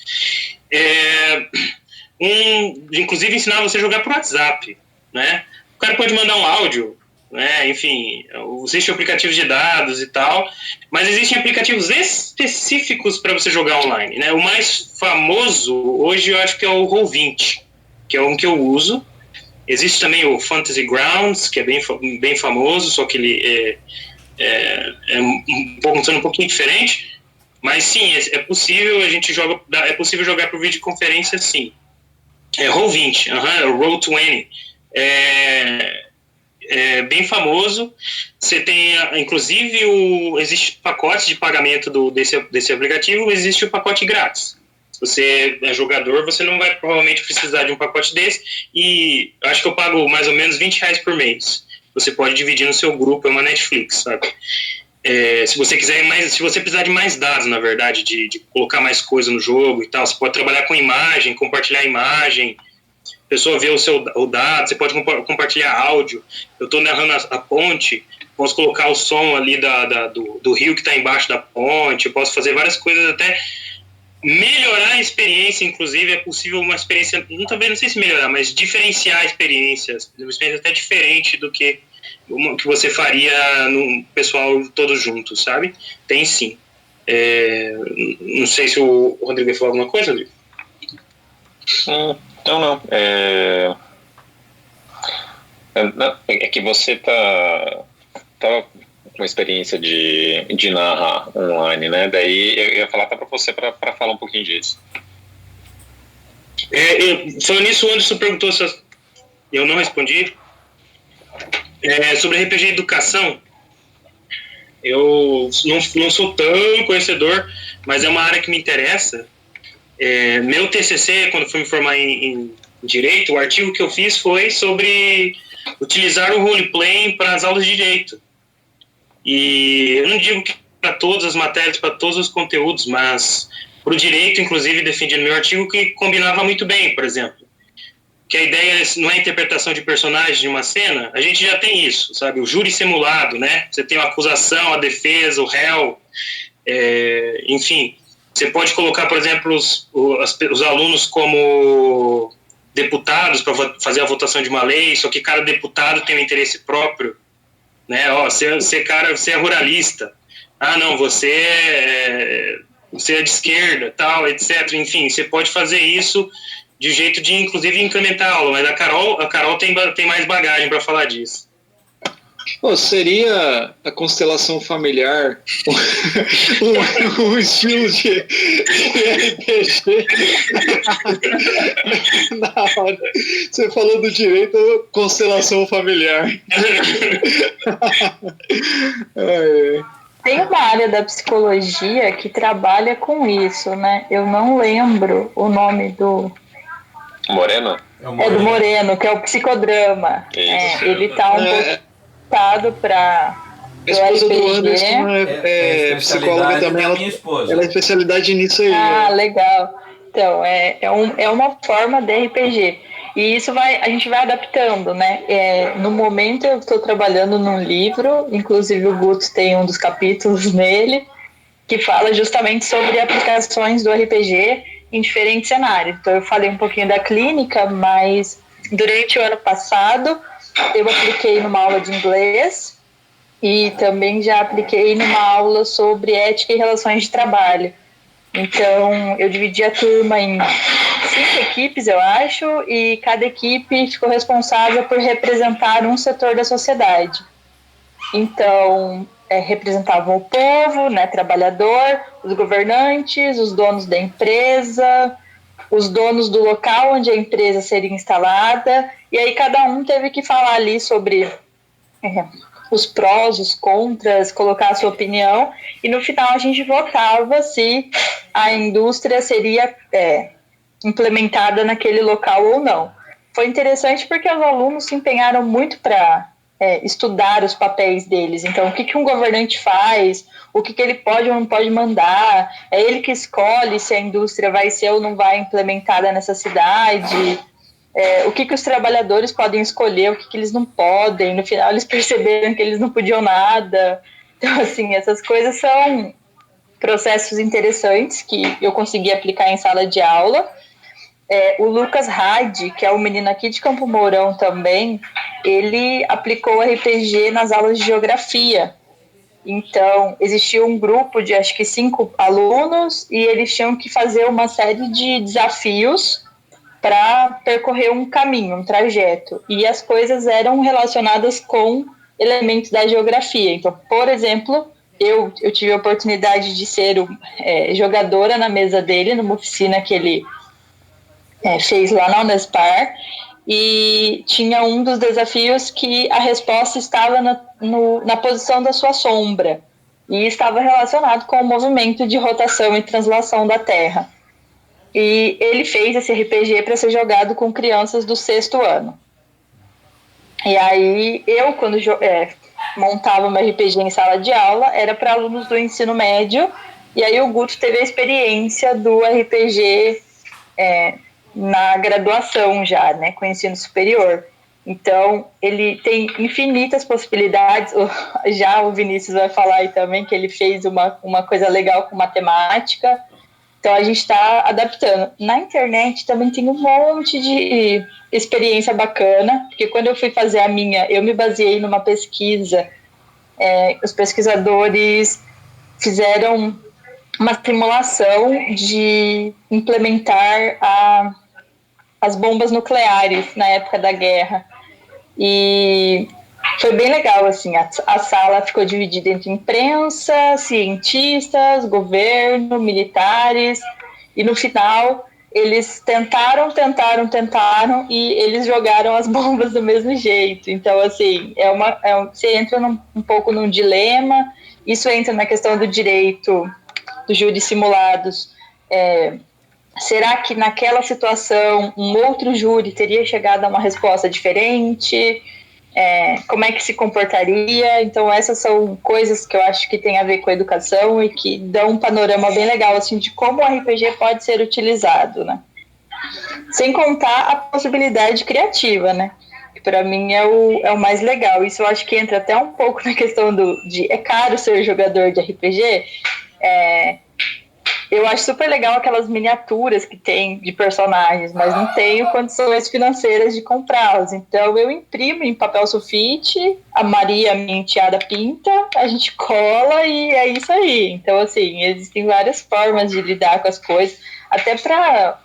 Inclusive ensinava você a jogar por WhatsApp, né? O cara pode mandar um áudio, né? Enfim, existem aplicativos de dados e tal, mas existem aplicativos específicos para você jogar online, né? O mais famoso hoje eu acho que é o Roll20, que é um que eu uso. Existe também o Fantasy Grounds, que é bem famoso, só que ele funciona um pouquinho diferente. Mas sim, é possível, é possível jogar por videoconferência, sim. Roll20, o Roll20. É bem famoso. Você tem, inclusive, existe pacotes de pagamento desse aplicativo, existe o pacote grátis. Se você é jogador, você não vai provavelmente precisar de um pacote desse, e acho que eu pago mais ou menos R$20 por mês. Você pode dividir no seu grupo, é uma Netflix, sabe? Se você quiser se você precisar de mais dados, na verdade, de colocar mais coisa no jogo e tal, você pode trabalhar com imagem, compartilhar imagem, a pessoa vê o dado, você pode compartilhar áudio. Eu estou narrando a ponte, posso colocar o som ali do rio que está embaixo da ponte, eu posso fazer várias coisas, até melhorar a experiência. Inclusive é possível uma experiência, não sei se melhorar, mas diferenciar a experiência, uma experiência até diferente do que você faria no pessoal todos juntos, sabe? Tem sim. Não sei se o Rodrigo vai falar alguma coisa, Rodrigo? Não. É que você tá com uma experiência de narrar online, né? Daí eu ia falar até para você para falar um pouquinho disso. Falando nisso, o Anderson perguntou se eu não respondi. Sobre RPG Educação, eu não sou tão conhecedor, mas é uma área que me interessa. Meu TCC, quando fui me formar em Direito, o artigo que eu fiz foi sobre utilizar o roleplay para as aulas de Direito. E eu não digo que para todas as matérias, para todos os conteúdos, mas para o Direito, inclusive, defendi no meu artigo que combinava muito bem, por exemplo. Que a ideia não é a interpretação de personagens de uma cena, a gente já tem isso, sabe? O júri simulado, né? Você tem a acusação, a defesa, o réu, enfim. Você pode colocar, por exemplo, os alunos como deputados para fazer a votação de uma lei, só que cada deputado tem um interesse próprio, né? Ó, você é ruralista. Ah, não, você é de esquerda, tal, etc. Enfim, você pode fazer isso de jeito de, inclusive, incrementar a aula, mas a Carol tem mais bagagem para falar disso. Seria a constelação familiar um estilo de RPG? Na hora. Você falou do direito, constelação familiar. Tem uma área da psicologia que trabalha com isso, né? Eu não lembro o nome do... Moreno? É do Moreno, que é o psicodrama. Ele tá um pouco para a esposa do Anderson é psicóloga também. Minha esposa. Ela é especialidade nisso aí. Ah, legal. Então, é uma forma de RPG. E isso a gente vai adaptando, né? No momento eu estou trabalhando num livro, inclusive o Guto tem um dos capítulos nele, que fala justamente sobre aplicações do RPG em diferentes cenários. Então eu falei um pouquinho da clínica, mas durante o ano passado eu apliquei numa aula de inglês e também já apliquei numa aula sobre ética e relações de trabalho. Então, eu dividi a turma em 5 equipes, eu acho, e cada equipe ficou responsável por representar um setor da sociedade. Então, representavam o povo, né, trabalhador, os governantes, os donos da empresa, os donos do local onde a empresa seria instalada, e aí cada um teve que falar ali sobre os prós, os contras, colocar a sua opinião, e no final a gente votava se a indústria seria implementada naquele local ou não. Foi interessante porque os alunos se empenharam muito para estudar os papéis deles. Então, o que um governante faz, o que ele pode ou não pode mandar, é ele que escolhe se a indústria vai ser ou não vai implementada nessa cidade, o que os trabalhadores podem escolher, o que eles não podem. No final, eles perceberam que eles não podiam nada. Então, assim, essas coisas são processos interessantes que eu consegui aplicar em sala de aula. O Lucas Hadi, que é um menino aqui de Campo Mourão também, ele aplicou RPG nas aulas de geografia. Então, existia um grupo de acho que 5 alunos e eles tinham que fazer uma série de desafios para percorrer um caminho, um trajeto. E as coisas eram relacionadas com elementos da geografia. Então, por exemplo, eu tive a oportunidade de ser jogadora na mesa dele, numa oficina que ele fez lá na Unespar, e tinha um dos desafios que a resposta estava na posição da sua sombra, e estava relacionado com o movimento de rotação e translação da Terra. E ele fez esse RPG para ser jogado com crianças do 6º ano. E aí, eu, quando montava meu RPG em sala de aula, era para alunos do ensino médio, e aí o Guto teve a experiência do RPG na graduação já, né, com o ensino superior. Então, ele tem infinitas possibilidades. Já o Vinícius vai falar aí também que ele fez uma coisa legal com matemática. Então, a gente está adaptando. Na internet também tem um monte de experiência bacana, porque quando eu fui fazer a minha, eu me baseei numa pesquisa. Os pesquisadores fizeram uma simulação de implementar as bombas nucleares na época da guerra. E foi bem legal, assim, a sala ficou dividida entre imprensa, cientistas, governo, militares, e no final eles tentaram, e eles jogaram as bombas do mesmo jeito. Então, assim, você entra um pouco num dilema. Isso entra na questão do direito dos júris simulados. Será que naquela situação um outro júri teria chegado a uma resposta diferente? Como é que se comportaria? Então essas são coisas que eu acho que tem a ver com a educação e que dão um panorama bem legal assim, de como o RPG pode ser utilizado, né? Sem contar a possibilidade criativa, né? Que para mim é o mais legal. Isso eu acho que entra até um pouco na questão de é caro ser jogador de RPG. Eu acho super legal aquelas miniaturas que tem de personagens, mas não tenho condições financeiras de comprá-las. Então eu imprimo em papel sulfite, a Maria, minha enteada, pinta, a gente cola e é isso aí. Então, assim, existem várias formas de lidar com as coisas. Até para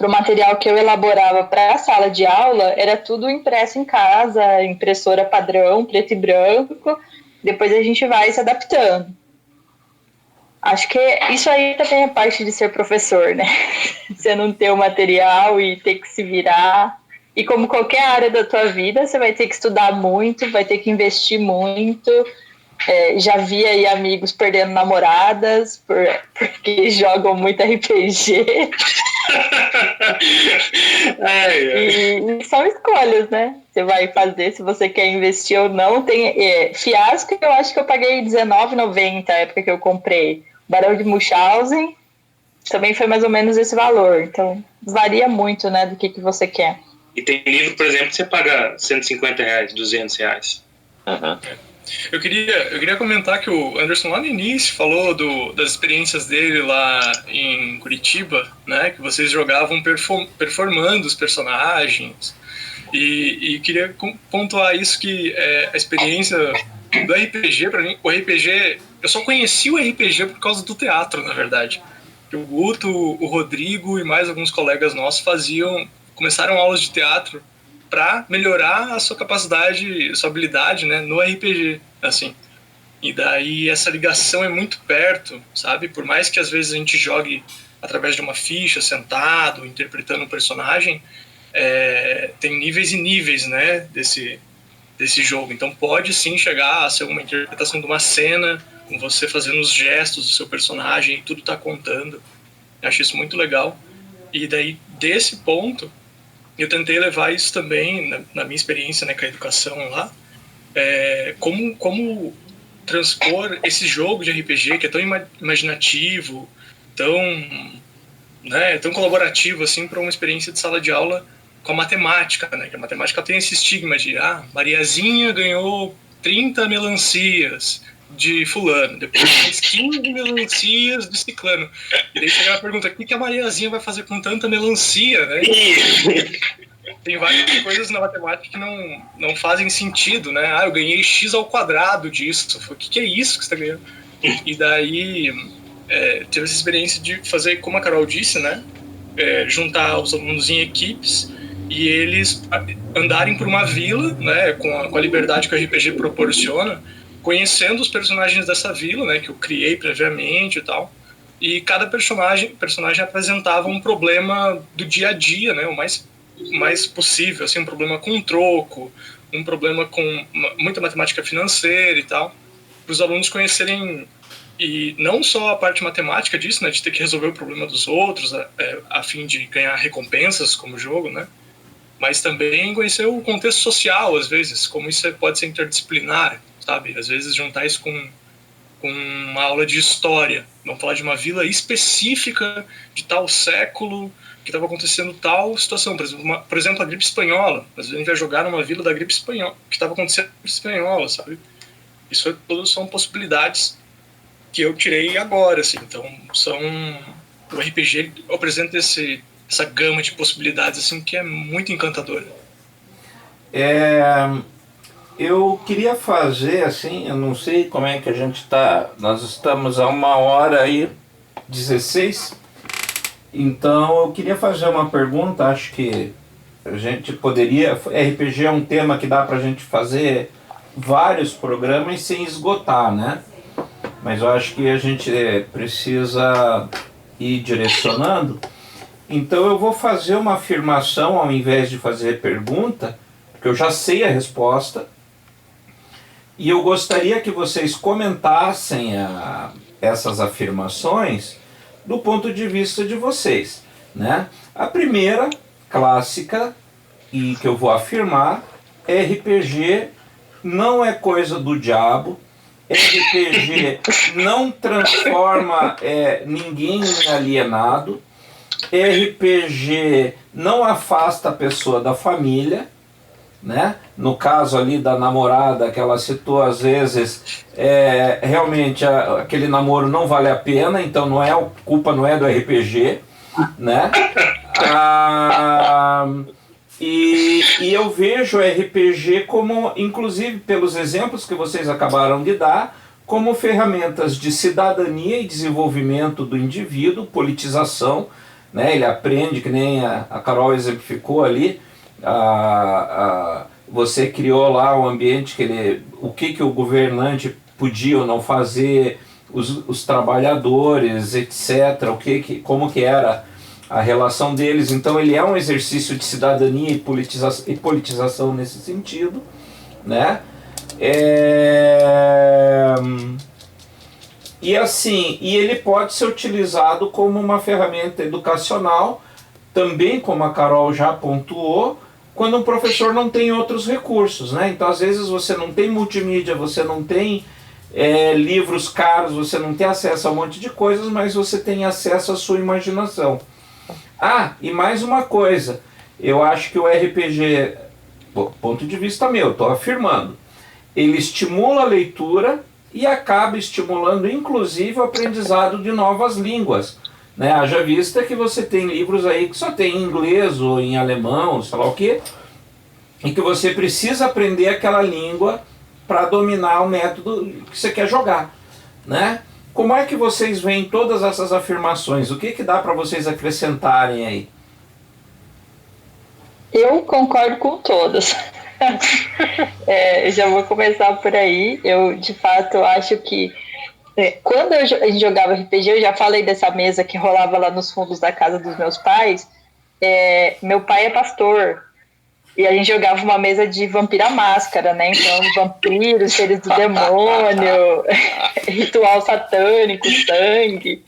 o material que eu elaborava para a sala de aula, era tudo impresso em casa, impressora padrão, preto e branco. Depois a gente vai se adaptando. Acho que isso aí também é parte de ser professor, né? Você não ter o material e ter que se virar. E como qualquer área da tua vida, você vai ter que estudar muito, vai ter que investir muito. Já vi aí amigos perdendo namoradas porque jogam muito RPG. E são escolhas, né? Você vai fazer se você quer investir ou não. Tem Fiasco, eu acho que eu paguei R$19,90 na época que eu comprei. Barão de Munchausen também foi mais ou menos esse valor. Então, varia muito, né, do que você quer. E tem livro, por exemplo, que você paga R$150, R$200. Uhum. Eu queria comentar que o Anderson lá no início falou das experiências dele lá em Curitiba, né, que vocês jogavam performando os personagens, e queria pontuar isso, que a experiência do RPG, para mim, o RPG, eu só conheci o RPG por causa do teatro, na verdade. O Guto, o Rodrigo e mais alguns colegas nossos começaram aulas de teatro para melhorar a sua capacidade, sua habilidade, né, no RPG, assim. E daí essa ligação é muito perto, sabe? Por mais que às vezes a gente jogue através de uma ficha, sentado, interpretando um personagem, tem níveis e níveis, né, desse jogo. Então pode sim chegar a ser uma interpretação de uma cena, com você fazendo os gestos do seu personagem e tudo tá contando. Eu acho isso muito legal. E daí, desse ponto, eu tentei levar isso também, na minha experiência, né, com a educação lá, como transpor esse jogo de RPG, que é tão imaginativo, tão colaborativo, assim, para uma experiência de sala de aula com a matemática, né? Que a matemática tem esse estigma de, Mariazinha ganhou 30 melancias de fulano, depois mais 15 melancias de ciclano. E daí chega a pergunta, o que a Mariazinha vai fazer com tanta melancia, né? Tem várias coisas na matemática que não fazem sentido, né? Eu ganhei x ao quadrado disso. O que é isso que você está ganhando? E daí teve essa experiência de fazer, como a Carol disse, né? Juntar os alunos em equipes e eles andarem por uma vila, né? Com a liberdade que o RPG proporciona, conhecendo os personagens dessa vila, né, que eu criei previamente e tal, e cada personagem apresentava um problema do dia a dia, né, o mais possível, assim, um problema com troco, um problema com muita matemática financeira e tal, para os alunos conhecerem, e não só a parte matemática disso, né, de ter que resolver o problema dos outros, a fim de ganhar recompensas como jogo, né, mas também conhecer o contexto social, às vezes, como isso pode ser interdisciplinar, sabe? Às vezes juntar isso com uma aula de história. Vamos falar de uma vila específica de tal século que estava acontecendo tal situação. Por exemplo, a gripe espanhola. Às vezes a gente vai jogar numa vila da gripe espanhola, que estava acontecendo a gripe espanhola, sabe? Isso todas são possibilidades que eu tirei agora, assim. Então, o RPG apresenta essa gama de possibilidades, assim, que é muito encantadora. Eu queria fazer, assim, eu não sei como é que a gente está, nós estamos a 1h16, então eu queria fazer uma pergunta, acho que a gente poderia, RPG é um tema que dá pra gente fazer vários programas sem esgotar, né? Mas eu acho que a gente precisa ir direcionando, então eu vou fazer uma afirmação ao invés de fazer pergunta, porque eu já sei a resposta, e eu gostaria que vocês comentassem essas afirmações do ponto de vista de vocês, né? A primeira, clássica, e que eu vou afirmar, RPG não é coisa do diabo, RPG não transforma ninguém em alienado, RPG não afasta a pessoa da família, né? No caso ali da namorada que ela citou, às vezes realmente aquele namoro não vale a pena, então culpa não é do RPG, né? E eu vejo o RPG como, inclusive pelos exemplos que vocês acabaram de dar, como ferramentas de cidadania e desenvolvimento do indivíduo, politização, né? Ele aprende, que nem a Carol exemplificou ali, você criou lá um ambiente o que o governante podia ou não fazer, os trabalhadores, etc., como que era a relação deles. Então ele é um exercício de cidadania e politização nesse sentido, né? E assim, ele pode ser utilizado como uma ferramenta educacional, também como a Carol já pontuou, quando um professor não tem outros recursos, né? Então às vezes você não tem multimídia, você não tem livros caros, você não tem acesso a um monte de coisas, mas você tem acesso à sua imaginação. E mais uma coisa, eu acho que o RPG, ponto de vista meu, estou afirmando, ele estimula a leitura e acaba estimulando inclusive o aprendizado de novas línguas, né? Haja vista que você tem livros aí que só tem em inglês ou em alemão, sei lá o quê, e que você precisa aprender aquela língua para dominar o método que você quer jogar, né? Como é que vocês veem todas essas afirmações? O que dá para vocês acrescentarem aí? Eu concordo com todas. Já vou começar por aí. Eu, de fato, acho que quando a gente jogava RPG, eu já falei dessa mesa que rolava lá nos fundos da casa dos meus pais. Meu pai é pastor. E a gente jogava uma mesa de Vampira Máscara, né? Então, vampiros, seres do demônio, ritual satânico, sangue,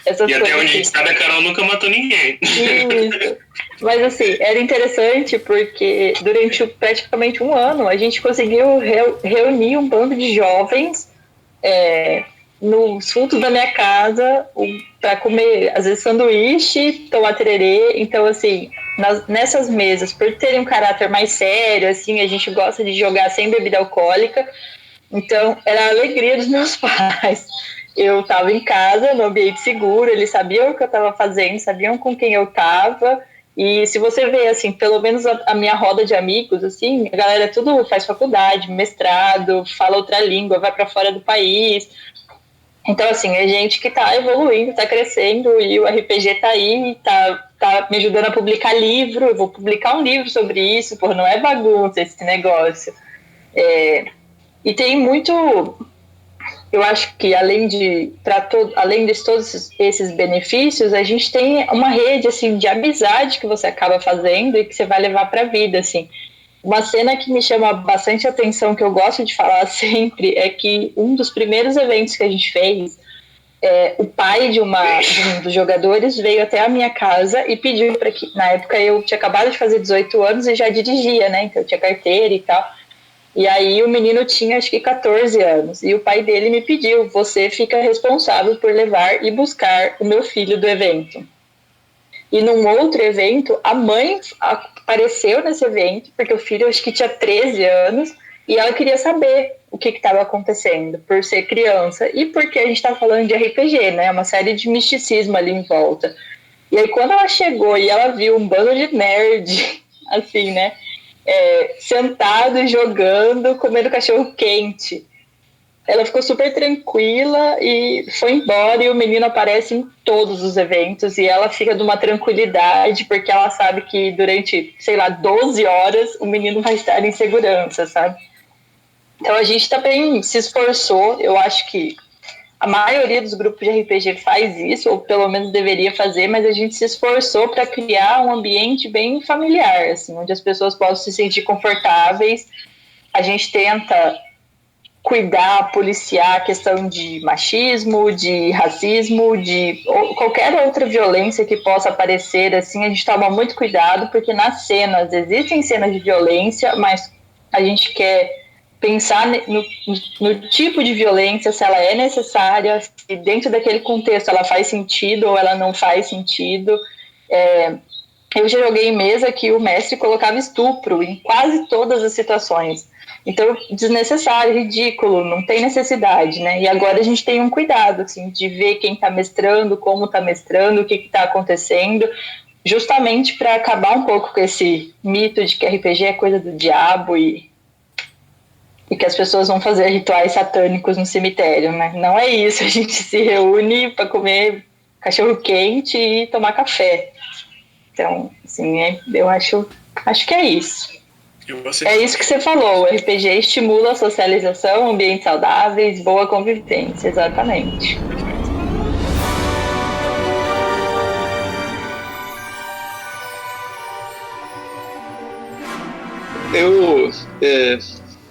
essas coisas. E até onde a gente sabe, a Carol nunca matou ninguém. Isso. Mas, assim, era interessante porque durante praticamente um ano a gente conseguiu reunir um bando de jovens nos fundos da minha casa para comer, às vezes, sanduíche, tomar tererê. Então, assim, nessas mesas, por terem um caráter mais sério, assim, a gente gosta de jogar sem bebida alcoólica. Então, era a alegria dos meus pais. Eu estava em casa, no ambiente seguro, eles sabiam o que eu estava fazendo, sabiam com quem eu estava. E se você vê, assim, pelo menos a minha roda de amigos, assim, a galera tudo faz faculdade, mestrado, fala outra língua, vai para fora do país. Então, assim, é gente que está evoluindo, está crescendo, e o RPG está aí, está me ajudando a publicar livro. Eu vou publicar um livro sobre isso, não é bagunça esse negócio. E tem muito... Eu acho que além de todos esses benefícios, a gente tem uma rede, assim, de amizade que você acaba fazendo e que você vai levar para a vida, assim. Uma cena que me chama bastante atenção, que eu gosto de falar sempre, é que um dos primeiros eventos que a gente fez, o pai de um dos jogadores veio até a minha casa e pediu para que... Na época eu tinha acabado de fazer 18 anos e já dirigia, né? Então eu tinha carteira e tal. E aí o menino tinha, acho que 14 anos. E o pai dele me pediu: você fica responsável por levar e buscar o meu filho do evento. E num outro evento, a mãe apareceu nesse evento, porque o filho acho que tinha 13 anos, e ela queria saber o que estava acontecendo, por ser criança, e porque a gente está falando de RPG, né? Uma série de misticismo ali em volta. E aí quando ela chegou e ela viu um bando de nerd, assim, né? Sentado, jogando, comendo cachorro quente. Ela ficou super tranquila e foi embora, e o menino aparece em todos os eventos, e ela fica de uma tranquilidade, porque ela sabe que durante, 12 horas o menino vai estar em segurança, sabe? Então a gente também se esforçou. Eu acho que a maioria dos grupos de RPG faz isso, ou pelo menos deveria fazer, mas a gente se esforçou para criar um ambiente bem familiar, assim, onde as pessoas possam se sentir confortáveis. A gente tenta cuidar, policiar a questão de machismo, de racismo, de qualquer outra violência que possa aparecer, assim, a gente toma muito cuidado, porque nas cenas, existem cenas de violência, mas a gente quer pensar no tipo de violência, se ela é necessária, se dentro daquele contexto ela faz sentido ou ela não faz sentido. Eu já joguei em mesa que o mestre colocava estupro em quase todas as situações. Então, desnecessário, ridículo, não tem necessidade, né? E agora a gente tem um cuidado, assim, de ver quem está mestrando, como está mestrando, o que está acontecendo, justamente para acabar um pouco com esse mito de que RPG é coisa do diabo e que as pessoas vão fazer rituais satânicos no cemitério, né? Não é isso, a gente se reúne para comer cachorro quente e tomar café. Então, assim, eu acho que é isso. É isso que você falou, o RPG estimula a socialização, ambientes saudáveis, boa convivência, exatamente.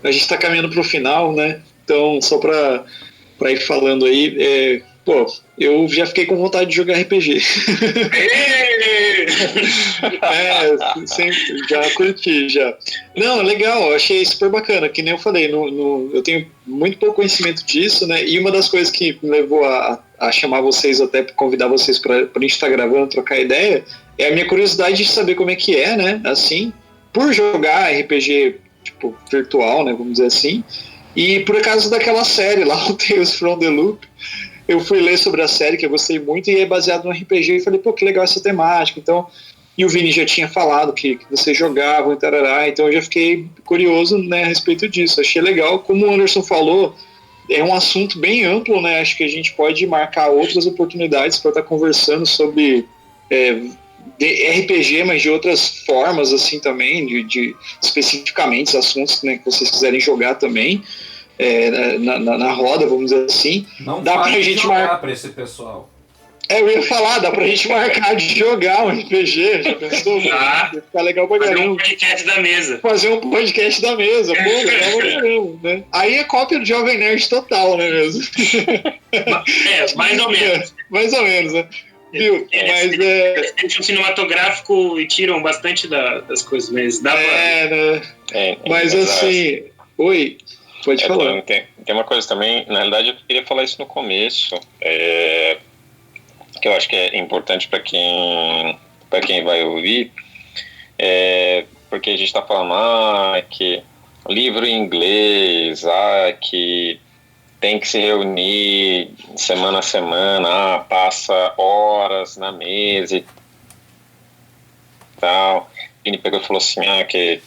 A gente está caminhando para o final, né? Então, só para ir falando aí, eu já fiquei com vontade de jogar RPG. Sempre, já curti, já. Não, legal, achei super bacana, que nem eu falei, eu tenho muito pouco conhecimento disso, né? E uma das coisas que me levou a chamar vocês, até convidar vocês para a gente estar gravando, trocar ideia, é a minha curiosidade de saber como é que é, né? Assim, por jogar RPG, tipo, virtual, né? Vamos dizer assim. E por causa daquela série lá, o Tales from the Loop, eu fui ler sobre a série, que eu gostei muito, e é baseado no RPG, e falei, pô, que legal essa temática. Então, e o Vini já tinha falado que vocês jogavam e tarará, então eu já fiquei curioso, né, a respeito disso. Achei legal, como o Anderson falou, é um assunto bem amplo, né, acho que a gente pode marcar outras oportunidades para estar conversando sobre de RPG, mas de outras formas, assim, também, de especificamente assuntos, né, que vocês quiserem jogar também. Na roda, vamos dizer assim. Não dá pra gente jogar para esse pessoal. Eu ia falar, dá pra gente marcar de jogar um RPG, já pensou? Ficar legal pra caramba. Fazer um podcast da mesa. Fazer um podcast da mesa, pô, legal pra caramba, né? Aí é cópia do Jovem Nerd total, né mesmo? Mais ou menos. Mais ou menos, né? Viu? Mas eles deixam cinematográfico e tiram bastante das coisas, mas dá pra... mas assim... Oi... Pode falar. Tem uma coisa também, na realidade eu queria falar isso no começo, que eu acho que é importante para quem vai ouvir, porque a gente está falando que livro em inglês, que tem que se reunir semana a semana, passa horas na mesa e tal. Ele pegou e falou assim, que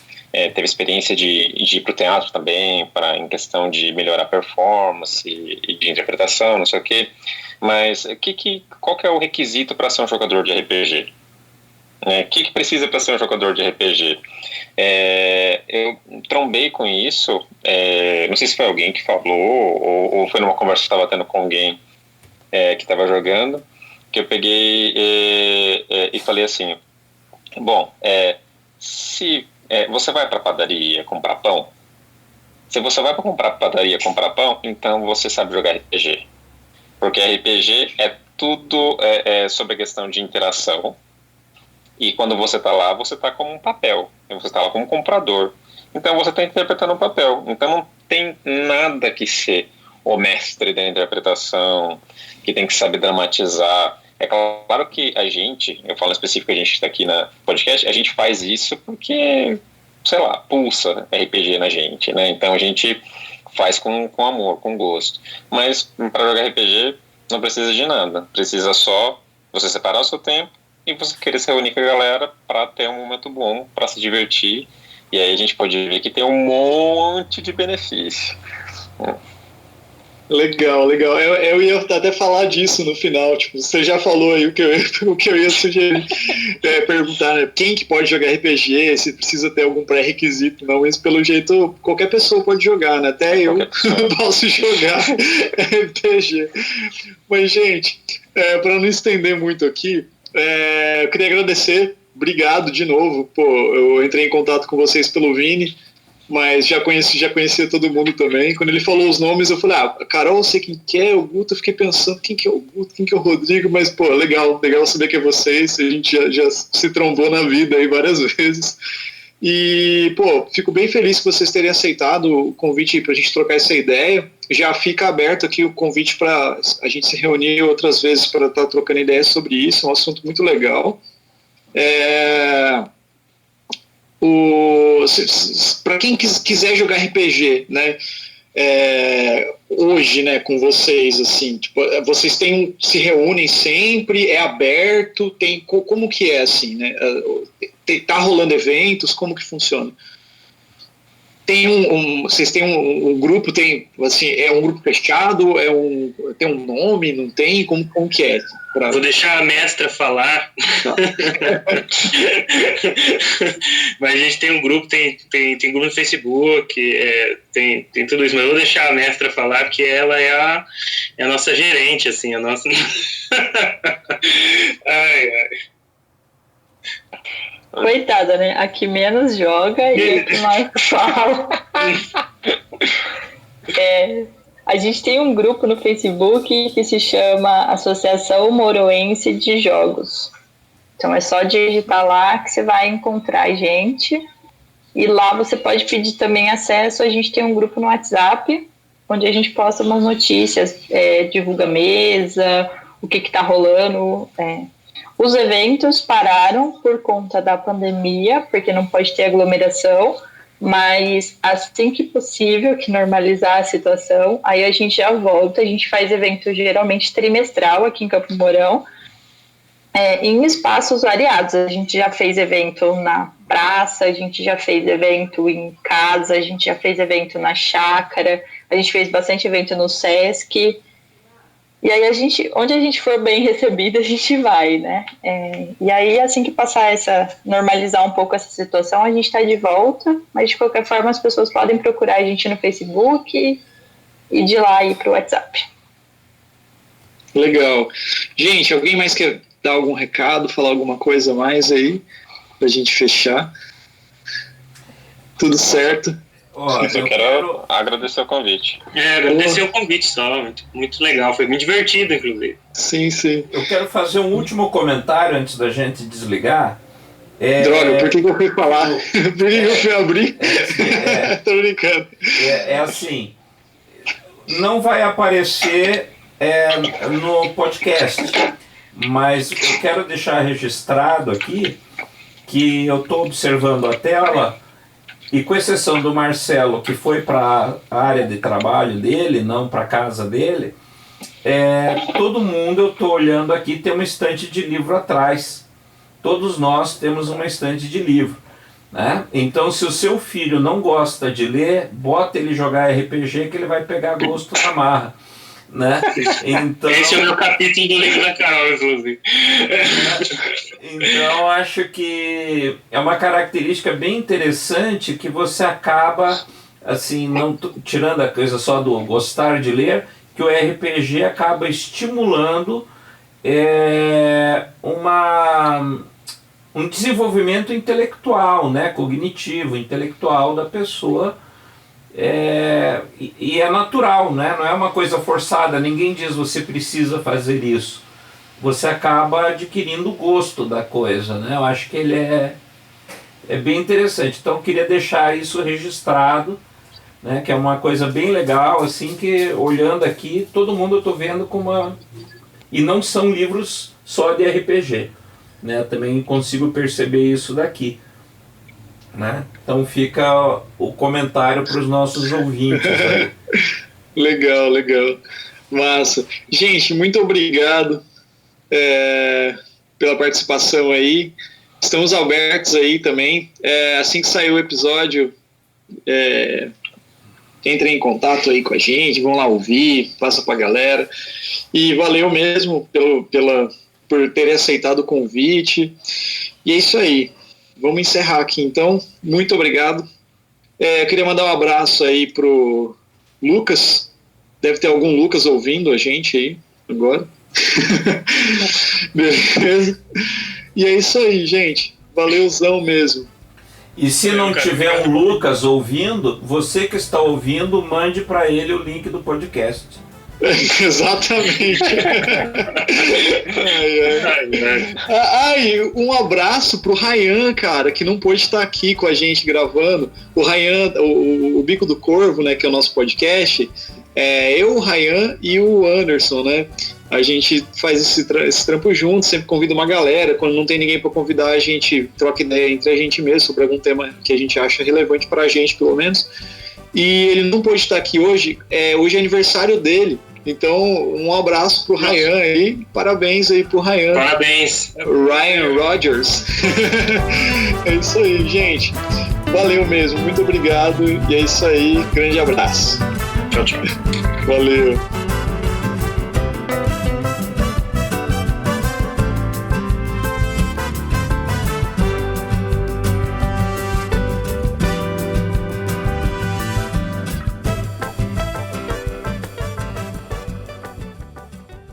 teve experiência de ir para o teatro também, em questão de melhorar a performance e de interpretação, não sei o quê. Mas qual que é o requisito para ser um jogador de RPG? O que precisa para ser um jogador de RPG? Eu trombei com isso, não sei se foi alguém que falou, ou foi numa conversa que eu estava tendo com alguém que estava jogando, que eu peguei e falei assim, se você vai para a padaria comprar pão, se você vai para a padaria comprar pão, então você sabe jogar RPG. Porque RPG é tudo sobre a questão de interação. E quando você está lá, você está como um papel. Você está lá como comprador. Então você está interpretando um papel. Então não tem nada que ser o mestre da interpretação, que tem que saber dramatizar. É claro que a gente, eu falo específico, a gente está aqui na podcast, a gente faz isso porque, sei lá, pulsa RPG na gente, né? Então a gente faz com amor, com gosto. Mas para jogar RPG não precisa de nada. Precisa só você separar o seu tempo e você querer se reunir com a galera para ter um momento bom, para se divertir. E aí a gente pode ver que tem um monte de benefício. Legal. Eu ia até falar disso no final, tipo, você já falou aí o que eu ia sugerir, perguntar, né, quem que pode jogar RPG, se precisa ter algum pré-requisito, não, mas pelo jeito qualquer pessoa pode jogar, né, até eu posso jogar RPG. Mas, gente, para não estender muito aqui, eu queria agradecer, obrigado de novo, eu entrei em contato com vocês pelo Vini, mas já conhecia todo mundo também. Quando ele falou os nomes, eu falei, Carol, eu sei quem que é, o Guto, eu fiquei pensando, quem que é o Guto, quem que é o Rodrigo, mas, legal saber que é vocês, a gente já se trombou na vida aí várias vezes. E, fico bem feliz que vocês terem aceitado o convite pra gente trocar essa ideia. Já fica aberto aqui o convite para a gente se reunir outras vezes para estar trocando ideias sobre isso, é um assunto muito legal. Para quem quiser jogar RPG, né? Hoje, né, com vocês, assim, tipo, vocês se reúnem sempre, é aberto, como que é, assim, né? Tá rolando eventos, como que funciona? Vocês têm um grupo, assim, é um grupo fechado, tem um nome, não tem? Como que é? Vou deixar a mestra falar. Tá. Mas a gente tem um grupo, tem grupo no Facebook, tem tudo isso, mas eu vou deixar a mestra falar, porque ela é a nossa gerente, assim, a nossa... ai. Coitada, né? A que menos joga e a que mais fala. A gente tem um grupo no Facebook que se chama Associação Moroense de Jogos. Então é só digitar lá que você vai encontrar a gente. E lá você pode pedir também acesso. A gente tem um grupo no WhatsApp, onde a gente posta umas notícias, divulga mesa, o que está rolando. Os eventos pararam por conta da pandemia, porque não pode ter aglomeração, mas assim que possível, que normalizar a situação, aí a gente já volta. A gente faz evento geralmente trimestral aqui em Campo Mourão, em espaços variados. A gente já fez evento na praça, a gente já fez evento em casa, a gente já fez evento na chácara, a gente fez bastante evento no Sesc. E aí onde a gente for bem recebido, a gente vai, né? E aí, assim que passar normalizar um pouco essa situação, a gente está de volta, mas de qualquer forma as pessoas podem procurar a gente no Facebook e de lá ir para o WhatsApp. Legal. Gente, alguém mais quer dar algum recado, falar alguma coisa mais aí, pra gente fechar? Tudo certo? Eu quero agradecer o convite. Agradecer o convite só, muito legal, foi muito divertido, inclusive. Sim. Eu quero fazer um último comentário antes da gente desligar. Droga, por que eu fui falar? Por que eu fui abrir? Tô brincando. Assim, não vai aparecer no podcast, mas eu quero deixar registrado aqui que eu estou observando a tela. E com exceção do Marcelo, que foi para a área de trabalho dele, não para a casa dele, todo mundo, eu estou olhando aqui, tem uma estante de livro atrás. Todos nós temos uma estante de livro, né? Então, se o seu filho não gosta de ler, bota ele jogar RPG que ele vai pegar gosto na marra, né? Então, esse é o meu capítulo do livro da Carol, inclusive. Então, acho que é uma característica bem interessante que você acaba, assim, não tirando a coisa só do gostar de ler, que o RPG acaba estimulando um desenvolvimento intelectual, né, cognitivo, intelectual da pessoa. E é natural, né? Não é uma coisa forçada, ninguém diz você precisa fazer isso. Você acaba adquirindo o gosto da coisa, né? Eu acho que ele é bem interessante. Então eu queria deixar isso registrado, né? Que é uma coisa bem legal, assim, que olhando aqui, todo mundo eu estou vendo com uma... E não são livros só de RPG, né? Eu também consigo perceber isso daqui. Né? Então fica o comentário para os nossos ouvintes aí. Legal. Massa. Gente, muito obrigado pela participação aí. Estamos abertos aí também. Assim que sair o episódio, entrem em contato aí com a gente, vão lá ouvir, passa pra galera. E valeu mesmo por terem aceitado o convite. E é isso aí. Vamos encerrar aqui, então. Muito obrigado. Eu queria mandar um abraço aí pro Lucas. Deve ter algum Lucas ouvindo a gente aí agora. Beleza? E é isso aí, gente. Valeuzão mesmo. E se não tiver um Lucas ouvindo, você que está ouvindo, mande para ele o link do podcast. Exatamente. Um abraço pro Ryan, cara, que não pôde estar aqui com a gente gravando. O Ryan, o Bico do Corvo, né, que é o nosso podcast, Eu, o Ryan e o Anderson, né? A gente faz esse trampo junto, sempre convida uma galera. Quando não tem ninguém para convidar, a gente troca ideia entre a gente mesmo sobre algum tema que a gente acha relevante para a gente, pelo menos. E ele não pôde estar aqui hoje. Hoje é aniversário dele. Então, um abraço pro Ryan aí. Parabéns aí pro Ryan. Parabéns. Ryan Rodgers. É isso aí, gente. Valeu mesmo. Muito obrigado. E é isso aí. Grande abraço. Tchau, tchau. Valeu.